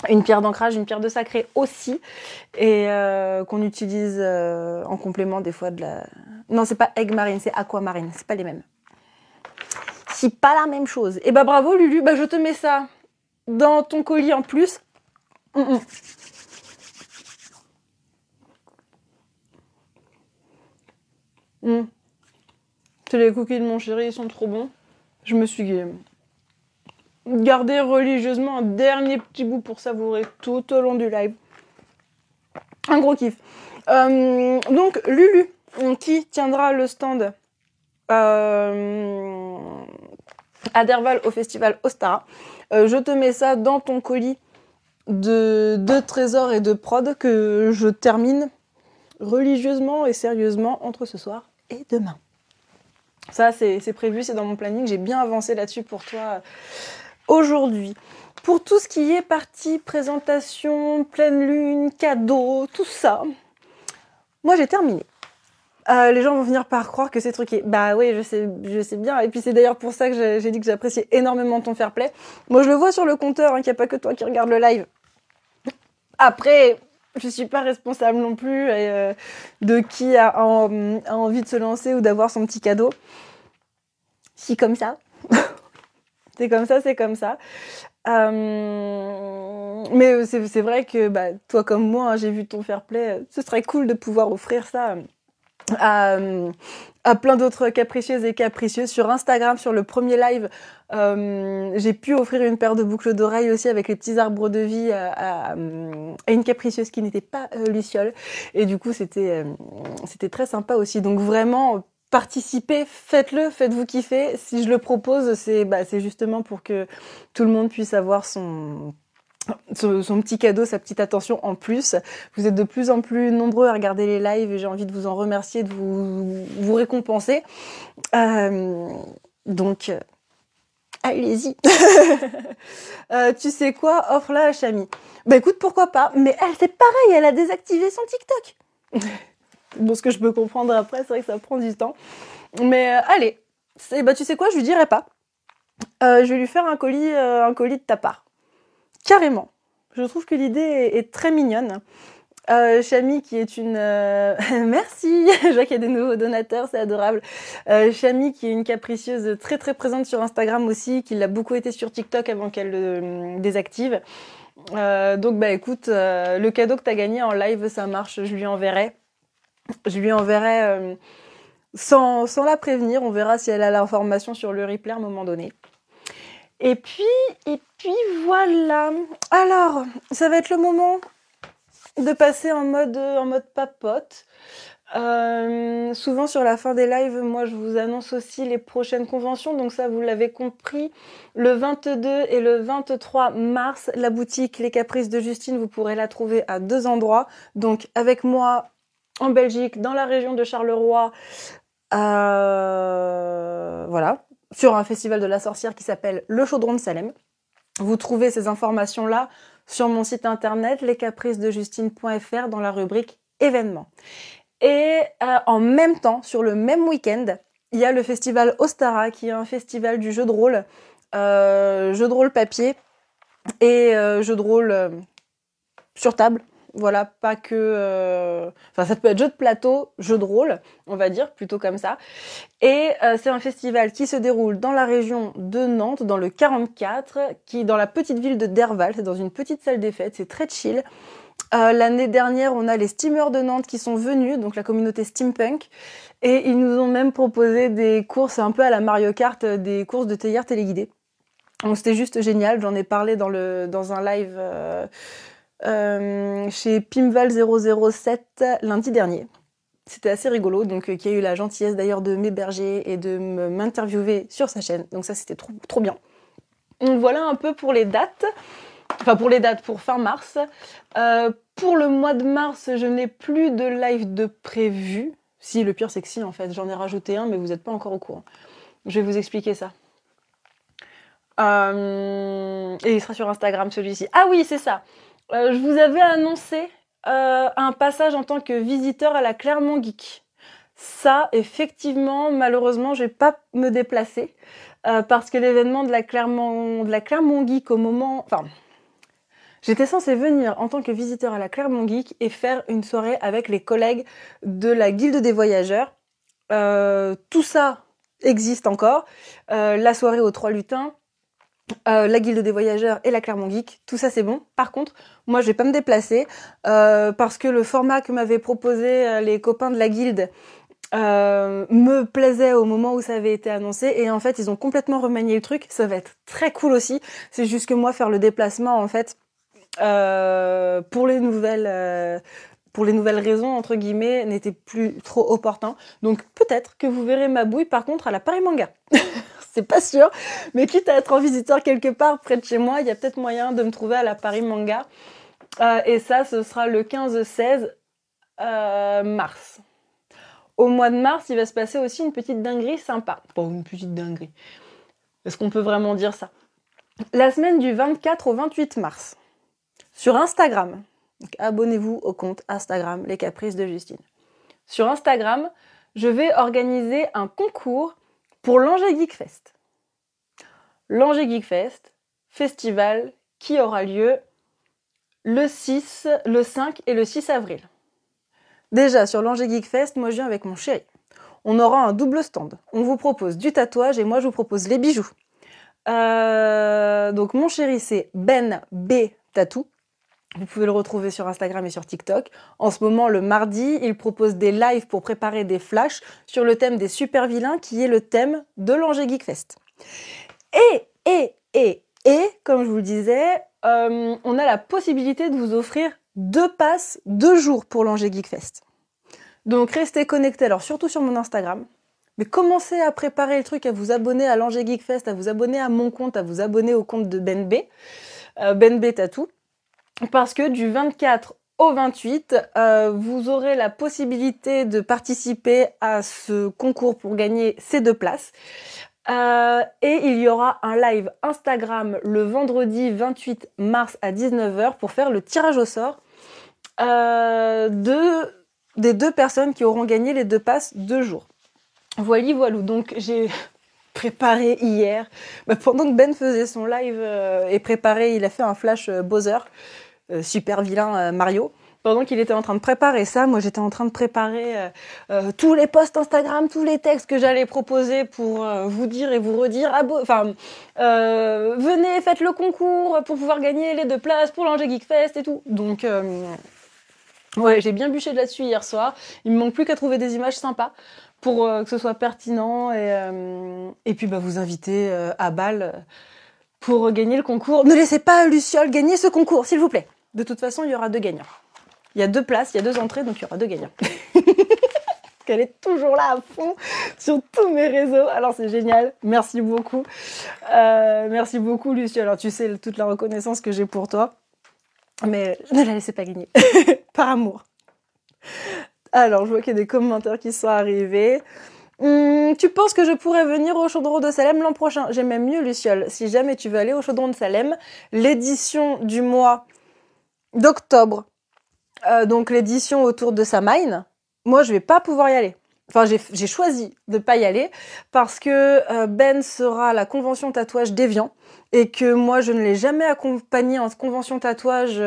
Une pierre d'ancrage, une pierre de sacré aussi, et qu'on utilise en complément des fois de la... Non, c'est pas aigue marine, c'est aquamarine, c'est pas les mêmes. C'est pas la même chose. Et bravo Lulu, je te mets ça dans ton colis en plus. C'est les cookies de mon chéri, ils sont trop bons. Je me suis gardé religieusement un dernier petit bout pour savourer tout au long du live. Un gros kiff. Donc Lulu, qui tiendra le stand à Derval au festival Ostara, je te mets ça dans ton colis de trésors et de prod que je termine religieusement et sérieusement entre ce soir et demain. Ça, c'est prévu, c'est dans mon planning. J'ai bien avancé là-dessus pour toi aujourd'hui. Pour tout ce qui est partie présentation, pleine lune, cadeau, tout ça, moi j'ai terminé. Les gens vont finir par croire que c'est truqué. Bah oui, je sais bien. Et puis c'est d'ailleurs pour ça que j'ai dit que j'appréciais énormément ton fair play. Moi je le vois sur le compteur, qu'il n'y a pas que toi qui regarde le live. Après, Je suis pas responsable non plus de qui a envie de se lancer ou d'avoir son petit cadeau. Si comme ça. C'est comme ça, c'est comme ça. Mais c'est vrai que toi comme moi, hein, j'ai vu ton fair play. Ce serait cool de pouvoir offrir ça à plein d'autres capricieuses et capricieux. Sur Instagram, sur le premier live, j'ai pu offrir une paire de boucles d'oreilles aussi avec les petits arbres de vie à une capricieuse qui n'était pas Luciole. Et du coup, c'était très sympa aussi. Donc vraiment, participez, faites-le, faites-vous kiffer. Si je le propose, c'est justement pour que tout le monde puisse avoir son petit cadeau, sa petite attention en plus. Vous êtes de plus en plus nombreux à regarder les lives et j'ai envie de vous en remercier, de vous récompenser. Donc, allez-y. Tu sais quoi, offre-la à Chami. Écoute, pourquoi pas, mais elle, c'est pareil, elle a désactivé son TikTok. Bon, ce que je peux comprendre après, c'est vrai que ça prend du temps. Mais allez, tu sais quoi, je lui dirai pas. Je vais lui faire un colis de ta part. Carrément. Je trouve que l'idée est très mignonne. Chami qui est une... Merci. Je vois qu'il y a des nouveaux donateurs, c'est adorable. Chami qui est une capricieuse très très présente sur Instagram aussi, qui l'a beaucoup été sur TikTok avant qu'elle le désactive. Donc écoute, le cadeau que t'as gagné en live, ça marche, je lui enverrai. Sans la prévenir, on verra si elle a l'information sur le replay à un moment donné. Et puis voilà. Alors, ça va être le moment de passer en mode papote. Souvent sur la fin des lives, moi je vous annonce aussi les prochaines conventions, donc ça vous l'avez compris, le 22 et le 23 mars, la boutique Les Caprices de Justine, vous pourrez la trouver à 2 endroits, donc avec moi en Belgique, dans la région de Charleroi, voilà, sur un festival de la sorcière qui s'appelle le Chaudron de Salem. Vous trouvez ces informations-là sur mon site internet lescapricesdejustine.fr dans la rubrique événements. Et en même temps, sur le même week-end, il y a le festival Ostara qui est un festival du jeu de rôle papier et jeu de rôle sur table. Voilà, pas que... ça peut être jeu de plateau, jeu de rôle, on va dire, plutôt comme ça. Et c'est un festival qui se déroule dans la région de Nantes, dans le 44, qui est dans la petite ville de Derval. C'est dans une petite salle des fêtes, c'est très chill. L'année dernière, on a les steamers de Nantes qui sont venus, donc la communauté steampunk. Et ils nous ont même proposé des courses un peu à la Mario Kart, des courses de théière téléguidées. Donc c'était juste génial, j'en ai parlé dans un live... chez Pimval007 lundi dernier. C'était assez rigolo, donc qui a eu la gentillesse d'ailleurs de m'héberger et de m'interviewer sur sa chaîne. Donc ça, c'était trop bien. Donc voilà un peu pour les dates. Enfin, pour fin mars. Pour le mois de mars, je n'ai plus de live de prévu. Si, le pire, c'est que si, en fait. J'en ai rajouté un, mais vous n'êtes pas encore au courant. Je vais vous expliquer ça. Et il sera sur Instagram, celui-ci. Ah oui, c'est ça. Je vous avais annoncé un passage en tant que visiteur à la Clermont Geek. Ça, effectivement, malheureusement, je vais pas me déplacer parce que l'événement de la Clermont Geek au moment... Enfin, j'étais censée venir en tant que visiteur à la Clermont Geek et faire une soirée avec les collègues de la Guilde des Voyageurs. Tout ça existe encore. La soirée aux 3 lutins, la Guilde des Voyageurs et la Clermont Geek, tout ça c'est bon. Par contre, moi je vais pas me déplacer parce que le format que m'avaient proposé les copains de la Guilde me plaisait au moment où ça avait été annoncé et en fait ils ont complètement remanié le truc. Ça va être très cool aussi. C'est juste que moi faire le déplacement en fait pour les nouvelles raisons entre guillemets n'était plus trop opportun. Donc peut-être que vous verrez ma bouille par contre à la Paris Manga. C'est pas sûr, mais quitte à être en visiteur quelque part près de chez moi, il y a peut-être moyen de me trouver à la Paris Manga. Et ça, ce sera le 15-16 mars. Au mois de mars, il va se passer aussi une petite dinguerie sympa. Bon, une petite dinguerie. Est-ce qu'on peut vraiment dire ça? La semaine du 24 au 28 mars, sur Instagram, donc abonnez-vous au compte Instagram Les Caprices de Justine. Sur Instagram, je vais organiser un concours pour l'Angers Geek Fest. L'Angers Geek Fest, festival qui aura lieu le 6, le 5 et le 6 avril. Déjà, sur l'Angers Geek Fest, moi je viens avec mon chéri. On aura un double stand. On vous propose du tatouage et moi je vous propose les bijoux. Donc mon chéri c'est Ben B Tattoo. Vous pouvez le retrouver sur Instagram et sur TikTok. En ce moment, le mardi, il propose des lives pour préparer des flashs sur le thème des super vilains, qui est le thème de l'Angers Geek Fest. Et, comme je vous le disais, on a la possibilité de vous offrir 2 passes 2 jours pour l'Angers Geek Fest. Donc restez connectés, alors surtout sur mon Instagram. Mais commencez à préparer le truc, à vous abonner à l'Angers Geek Fest, à vous abonner à mon compte, à vous abonner au compte de Ben B, Ben B Tattoo. Parce que du 24 au 28, vous aurez la possibilité de participer à ce concours pour gagner ces 2 places. Et il y aura un live Instagram le vendredi 28 mars à 19h pour faire le tirage au sort des 2 personnes qui auront gagné les 2 passes 2 jours. Voilou. Donc j'ai préparé hier, pendant que Ben faisait son live et préparé, il a fait un flash Bowser. Super vilain Mario. Pendant qu'il était en train de préparer ça, moi j'étais en train de préparer tous les posts Instagram, tous les textes que j'allais proposer pour vous dire et vous redire. Venez, faites le concours pour pouvoir gagner les 2 places pour l'Angers Geek Fest et tout. Donc ouais, j'ai bien bûché là-dessus hier soir. Il me manque plus qu'à trouver des images sympas pour que ce soit pertinent et puis vous inviter à Bâle pour gagner le concours. Ne laissez pas Luciole gagner ce concours, s'il vous plaît. De toute façon, il y aura 2 gagnants. Il y a 2 places, il y a 2 entrées, donc il y aura 2 gagnants. Elle est toujours là à fond sur tous mes réseaux. Alors c'est génial. Merci beaucoup. Merci beaucoup, Luciole. Alors tu sais toute la reconnaissance que j'ai pour toi. Mais ne la laissez pas gagner. Par amour. Alors, je vois qu'il y a des commentaires qui sont arrivés. Tu penses que je pourrais venir au Chaudron de Salem l'an prochain? J'ai même mieux, Luciole. Si jamais tu veux aller au Chaudron de Salem, l'édition du mois d'octobre, donc l'édition autour de Samhain, moi je vais pas pouvoir y aller. Enfin, j'ai choisi de pas y aller parce que Ben sera à la convention tatouage d'Évian et que moi je ne l'ai jamais accompagné en convention tatouage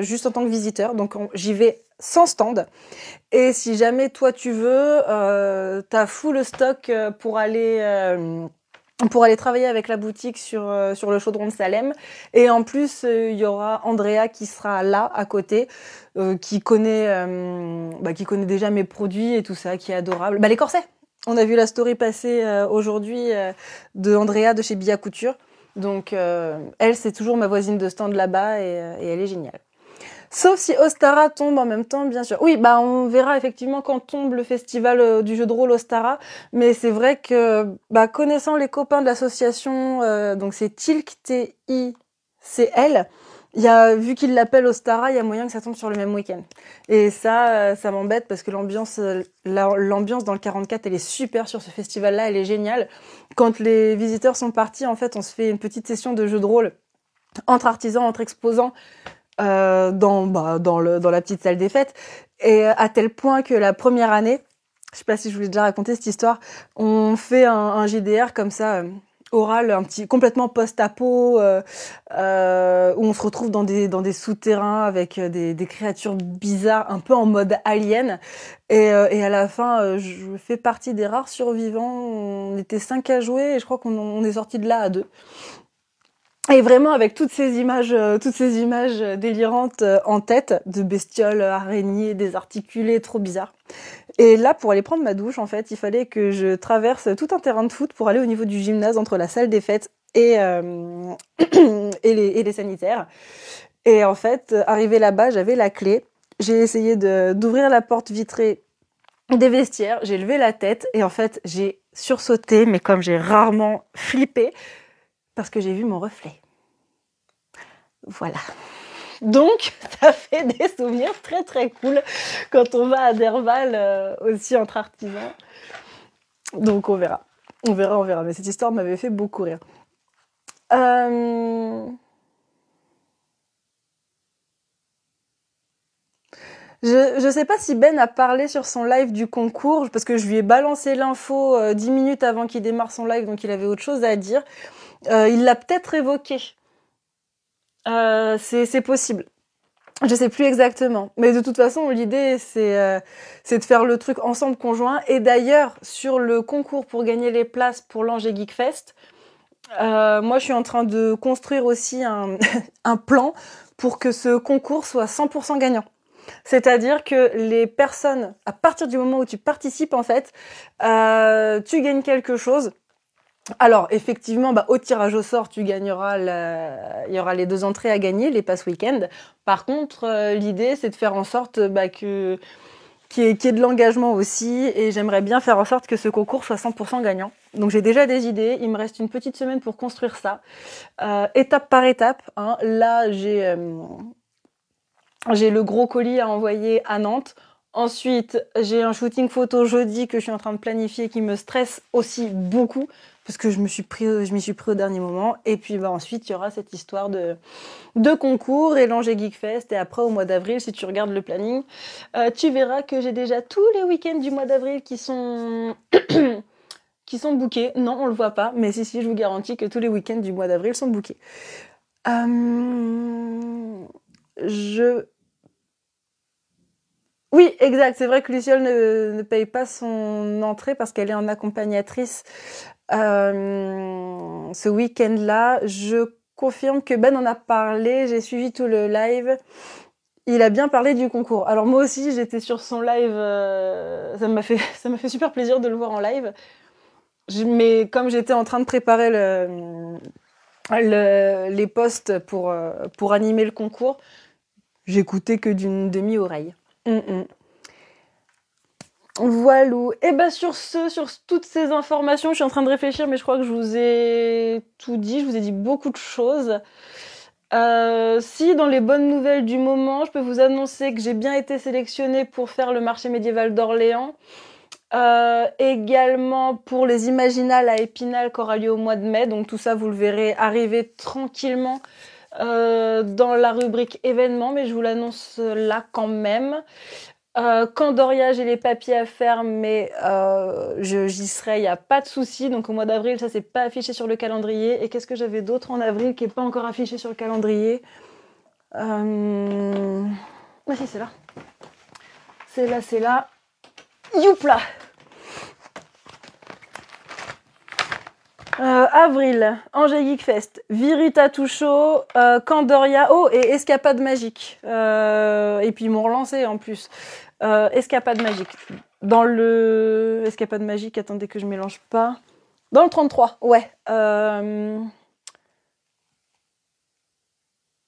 juste en tant que visiteur. Donc j'y vais sans stand. Et si jamais toi tu veux, t'as full stock pour aller travailler avec la boutique sur le Chaudron de Salem. Et en plus, il y aura Andrea qui sera là à côté, qui connaît déjà mes produits et tout ça, qui est adorable. Les corsets. On a vu la story passer aujourd'hui de Andrea de chez Bia Couture. Donc elle, c'est toujours ma voisine de stand là-bas et elle est géniale. Sauf si Ostara tombe en même temps, bien sûr. Oui, on verra effectivement quand tombe le festival du jeu de rôle Ostara. Mais c'est vrai que, connaissant les copains de l'association, donc c'est Tilk, T-I-C-L, vu qu'ils l'appellent Ostara, il y a moyen que ça tombe sur le même week-end. Et ça m'embête parce que l'ambiance dans le 44, elle est super sur ce festival-là, elle est géniale. Quand les visiteurs sont partis, en fait, on se fait une petite session de jeu de rôle entre artisans, entre exposants, dans la petite salle des fêtes, et à tel point que la première année, je sais pas si je vous l'ai déjà raconté cette histoire, on fait un JDR comme ça, oral, un petit complètement post-apo, où on se retrouve dans des souterrains avec des créatures bizarres, un peu en mode alien, et à la fin, je fais partie des rares survivants. On était 5 à jouer et je crois qu'on est sorti de là à 2. Et vraiment avec toutes ces images délirantes en tête, de bestioles, araignées, désarticulées, trop bizarres. Et là, pour aller prendre ma douche, en fait, il fallait que je traverse tout un terrain de foot pour aller au niveau du gymnase entre la salle des fêtes et les sanitaires. Et en fait, arrivé là-bas, j'avais la clé. J'ai essayé d'ouvrir la porte vitrée des vestiaires, j'ai levé la tête et en fait, j'ai sursauté, mais comme j'ai rarement flippé, parce que j'ai vu mon reflet. Voilà. Donc, ça fait des souvenirs très très cool quand on va à Derval aussi entre artisans. Donc on verra. Mais cette histoire m'avait fait beaucoup rire. Je sais pas si Ben a parlé sur son live du concours, parce que je lui ai balancé l'info 10 minutes avant qu'il démarre son live, donc il avait autre chose à dire. Il l'a peut-être évoqué. C'est possible. Je sais plus exactement, mais de toute façon, l'idée c'est de faire le truc ensemble conjoint. Et d'ailleurs, sur le concours pour gagner les places pour l'Angers Geek Fest, moi je suis en train de construire aussi un plan pour que ce concours soit 100% gagnant. C'est-à-dire que les personnes, à partir du moment où tu participes en fait, tu gagnes quelque chose. Alors, effectivement, au tirage au sort, il y aura les 2 entrées à gagner, les pass week-end. Par contre, l'idée, c'est de faire en sorte qu'il y ait de l'engagement aussi, et j'aimerais bien faire en sorte que ce concours soit 100% gagnant. Donc j'ai déjà des idées, il me reste une petite semaine pour construire ça, étape par étape. Hein. Là, j'ai le gros colis à envoyer à Nantes. Ensuite, j'ai un shooting photo jeudi que je suis en train de planifier qui me stresse aussi beaucoup parce que je m'y suis pris au dernier moment. Et puis ensuite, il y aura cette histoire de concours et l'Angers Geek Fest. Et après, au mois d'avril, si tu regardes le planning, tu verras que j'ai déjà tous les week-ends du mois d'avril qui sont qui sont bookés. Non, on le voit pas, mais si, je vous garantis que tous les week-ends du mois d'avril sont bookés. Je Oui, exact. C'est vrai que Luciole ne paye pas son entrée parce qu'elle est en accompagnatrice ce week-end-là. Je confirme que Ben en a parlé. J'ai suivi tout le live. Il a bien parlé du concours. Alors moi aussi, j'étais sur son live. Ça m'a fait super plaisir de le voir en live. Mais comme j'étais en train de préparer les posts pour animer le concours, j'écoutais que d'une demi-oreille. Voilou. Et sur toutes ces informations, je suis en train de réfléchir, mais je crois que je vous ai tout dit, je vous ai dit beaucoup de choses. Si dans les bonnes nouvelles du moment, je peux vous annoncer que j'ai bien été sélectionnée pour faire le marché médiéval d'Orléans. Également pour les Imaginales à Épinal qui aura lieu au mois de mai. Donc tout ça, vous le verrez arriver tranquillement dans la rubrique événements, mais je vous l'annonce là quand même. Candoria, j'ai les papiers à faire, mais j'y serai, il n'y a pas de souci. Donc au mois d'avril, ça c'est pas affiché sur le calendrier. Et qu'est-ce que j'avais d'autre en avril qui n'est pas encore affiché sur le calendrier Ah si, c'est là. C'est là. Youpla. Avril, Angers Geek Fest, Virita tout chaud, Candoria, et Escapade Magique. Et puis ils m'ont relancé en plus. Escapade Magique. Dans le... Escapade Magique, attendez que je mélange pas. Dans le 33, ouais. Dans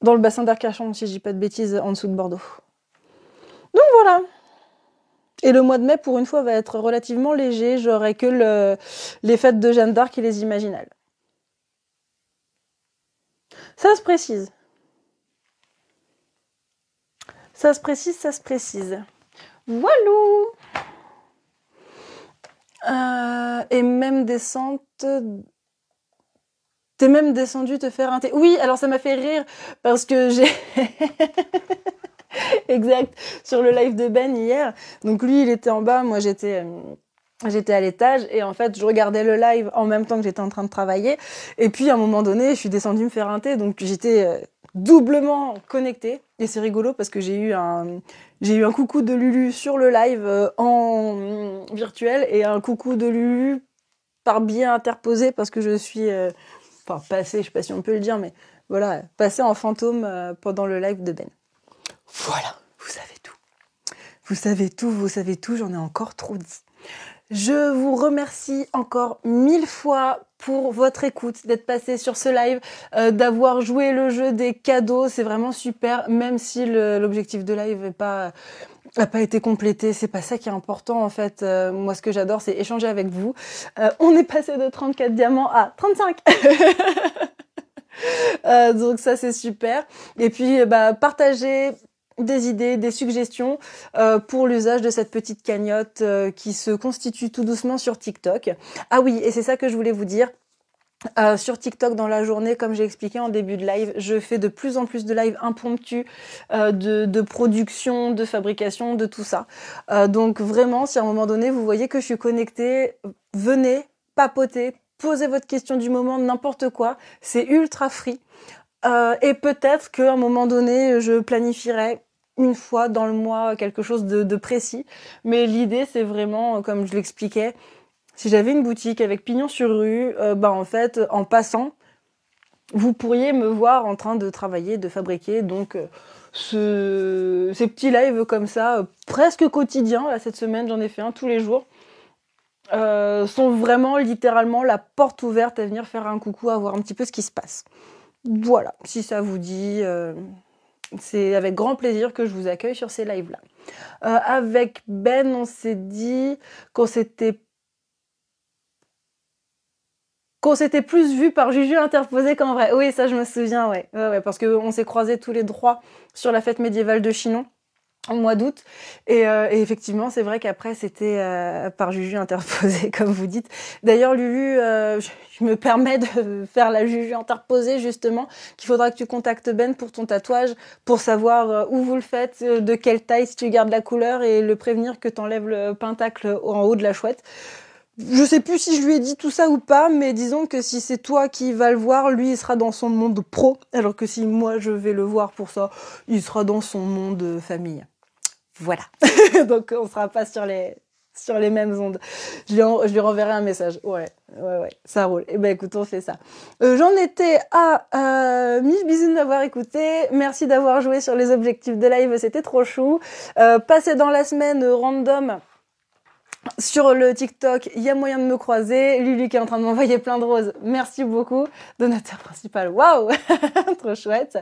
le bassin d'Arcachon, si je dis pas de bêtises, en dessous de Bordeaux. Donc voilà. Et le mois de mai, pour une fois, va être relativement léger. J'aurai que les fêtes de Jeanne d'Arc et les Imaginales. Ça se précise. Ça se précise. Voilou. Et même descente... T'es même descendu te faire un thé. Oui, alors ça m'a fait rire parce que j'ai... Exact, sur le live de Ben hier. Donc lui, il était en bas, moi j'étais à l'étage et en fait, je regardais le live en même temps que j'étais en train de travailler. Et puis à un moment donné, je suis descendue me faire un thé, donc j'étais doublement connectée. Et c'est rigolo parce que j'ai eu un coucou de Lulu sur le live en virtuel et un coucou de Lulu par biais interposé parce que je suis passée, je sais pas si on peut le dire, mais voilà, passée en fantôme pendant le live de Ben. Voilà, vous savez tout. Vous savez tout, j'en ai encore trop dit. Je vous remercie encore 1000 fois pour votre écoute, d'être passé sur ce live, d'avoir joué le jeu des cadeaux, c'est vraiment super, même si l'objectif de live n'a pas été complété, c'est pas ça qui est important en fait. Moi ce que j'adore c'est échanger avec vous. On est passé de 34 diamants à 35. Donc ça c'est super. Et puis partagez des idées, des suggestions pour l'usage de cette petite cagnotte qui se constitue tout doucement sur TikTok. Ah oui, et c'est ça que je voulais vous dire. Sur TikTok dans la journée, comme j'ai expliqué en début de live, je fais de plus en plus de lives impromptus, de production, de fabrication, de tout ça. Donc vraiment, si à un moment donné vous voyez que je suis connectée, venez papoter, posez votre question du moment, n'importe quoi. C'est ultra free. Et peut-être qu'à un moment donné, je planifierai une fois dans le mois quelque chose de précis. Mais l'idée, c'est vraiment, comme je l'expliquais, si j'avais une boutique avec pignon sur rue, en fait, en passant, vous pourriez me voir en train de travailler, de fabriquer. Donc, ces petits lives comme ça, presque quotidiens, là, cette semaine, j'en ai fait un tous les jours, sont vraiment littéralement la porte ouverte à venir faire un coucou, à voir un petit peu ce qui se passe. Voilà, si ça vous dit, c'est avec grand plaisir que je vous accueille sur ces lives-là. Avec Ben, on s'est dit qu'on s'était plus vu par Juju interposé qu'en vrai. Oui, ça je me souviens, ouais. Ouais, parce qu'on s'est croisés tous les trois sur la fête médiévale de Chinon au mois d'août. Et effectivement, c'est vrai qu'après, c'était par Juju interposé, comme vous dites. D'ailleurs, Lulu, je me permets de faire la Juju interposée, justement, qu'il faudra que tu contactes Ben pour ton tatouage, pour savoir où vous le faites, de quelle taille, si tu gardes la couleur, et le prévenir que t'enlèves le pentacle en haut de la chouette. Je sais plus si je lui ai dit tout ça ou pas, mais disons que si c'est toi qui vas le voir, lui, il sera dans son monde pro, alors que si moi, je vais le voir pour ça, il sera dans son monde famille. Voilà. Donc, on sera pas sur les mêmes ondes. Je lui renverrai un message. Ouais, ça roule. Eh ben, écoute, on fait ça. J'en étais à 1000 bisous d'avoir écouté. Merci d'avoir joué sur les objectifs de live, c'était trop chou. Passez dans la semaine random sur le TikTok, il y a moyen de me croiser. Lulu qui est en train de m'envoyer plein de roses. Merci beaucoup. Donateur principal. Waouh, trop chouette.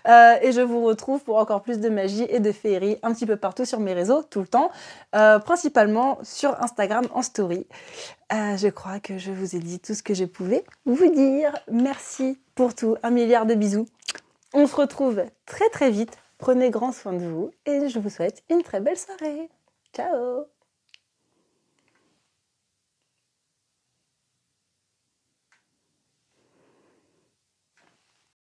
Et je vous retrouve pour encore plus de magie et de féerie un petit peu partout sur mes réseaux, tout le temps. Principalement sur Instagram en story. Je crois que je vous ai dit tout ce que je pouvais vous dire. Merci pour tout. 1 milliard de bisous. On se retrouve très très vite. Prenez grand soin de vous et je vous souhaite une très belle soirée. Ciao!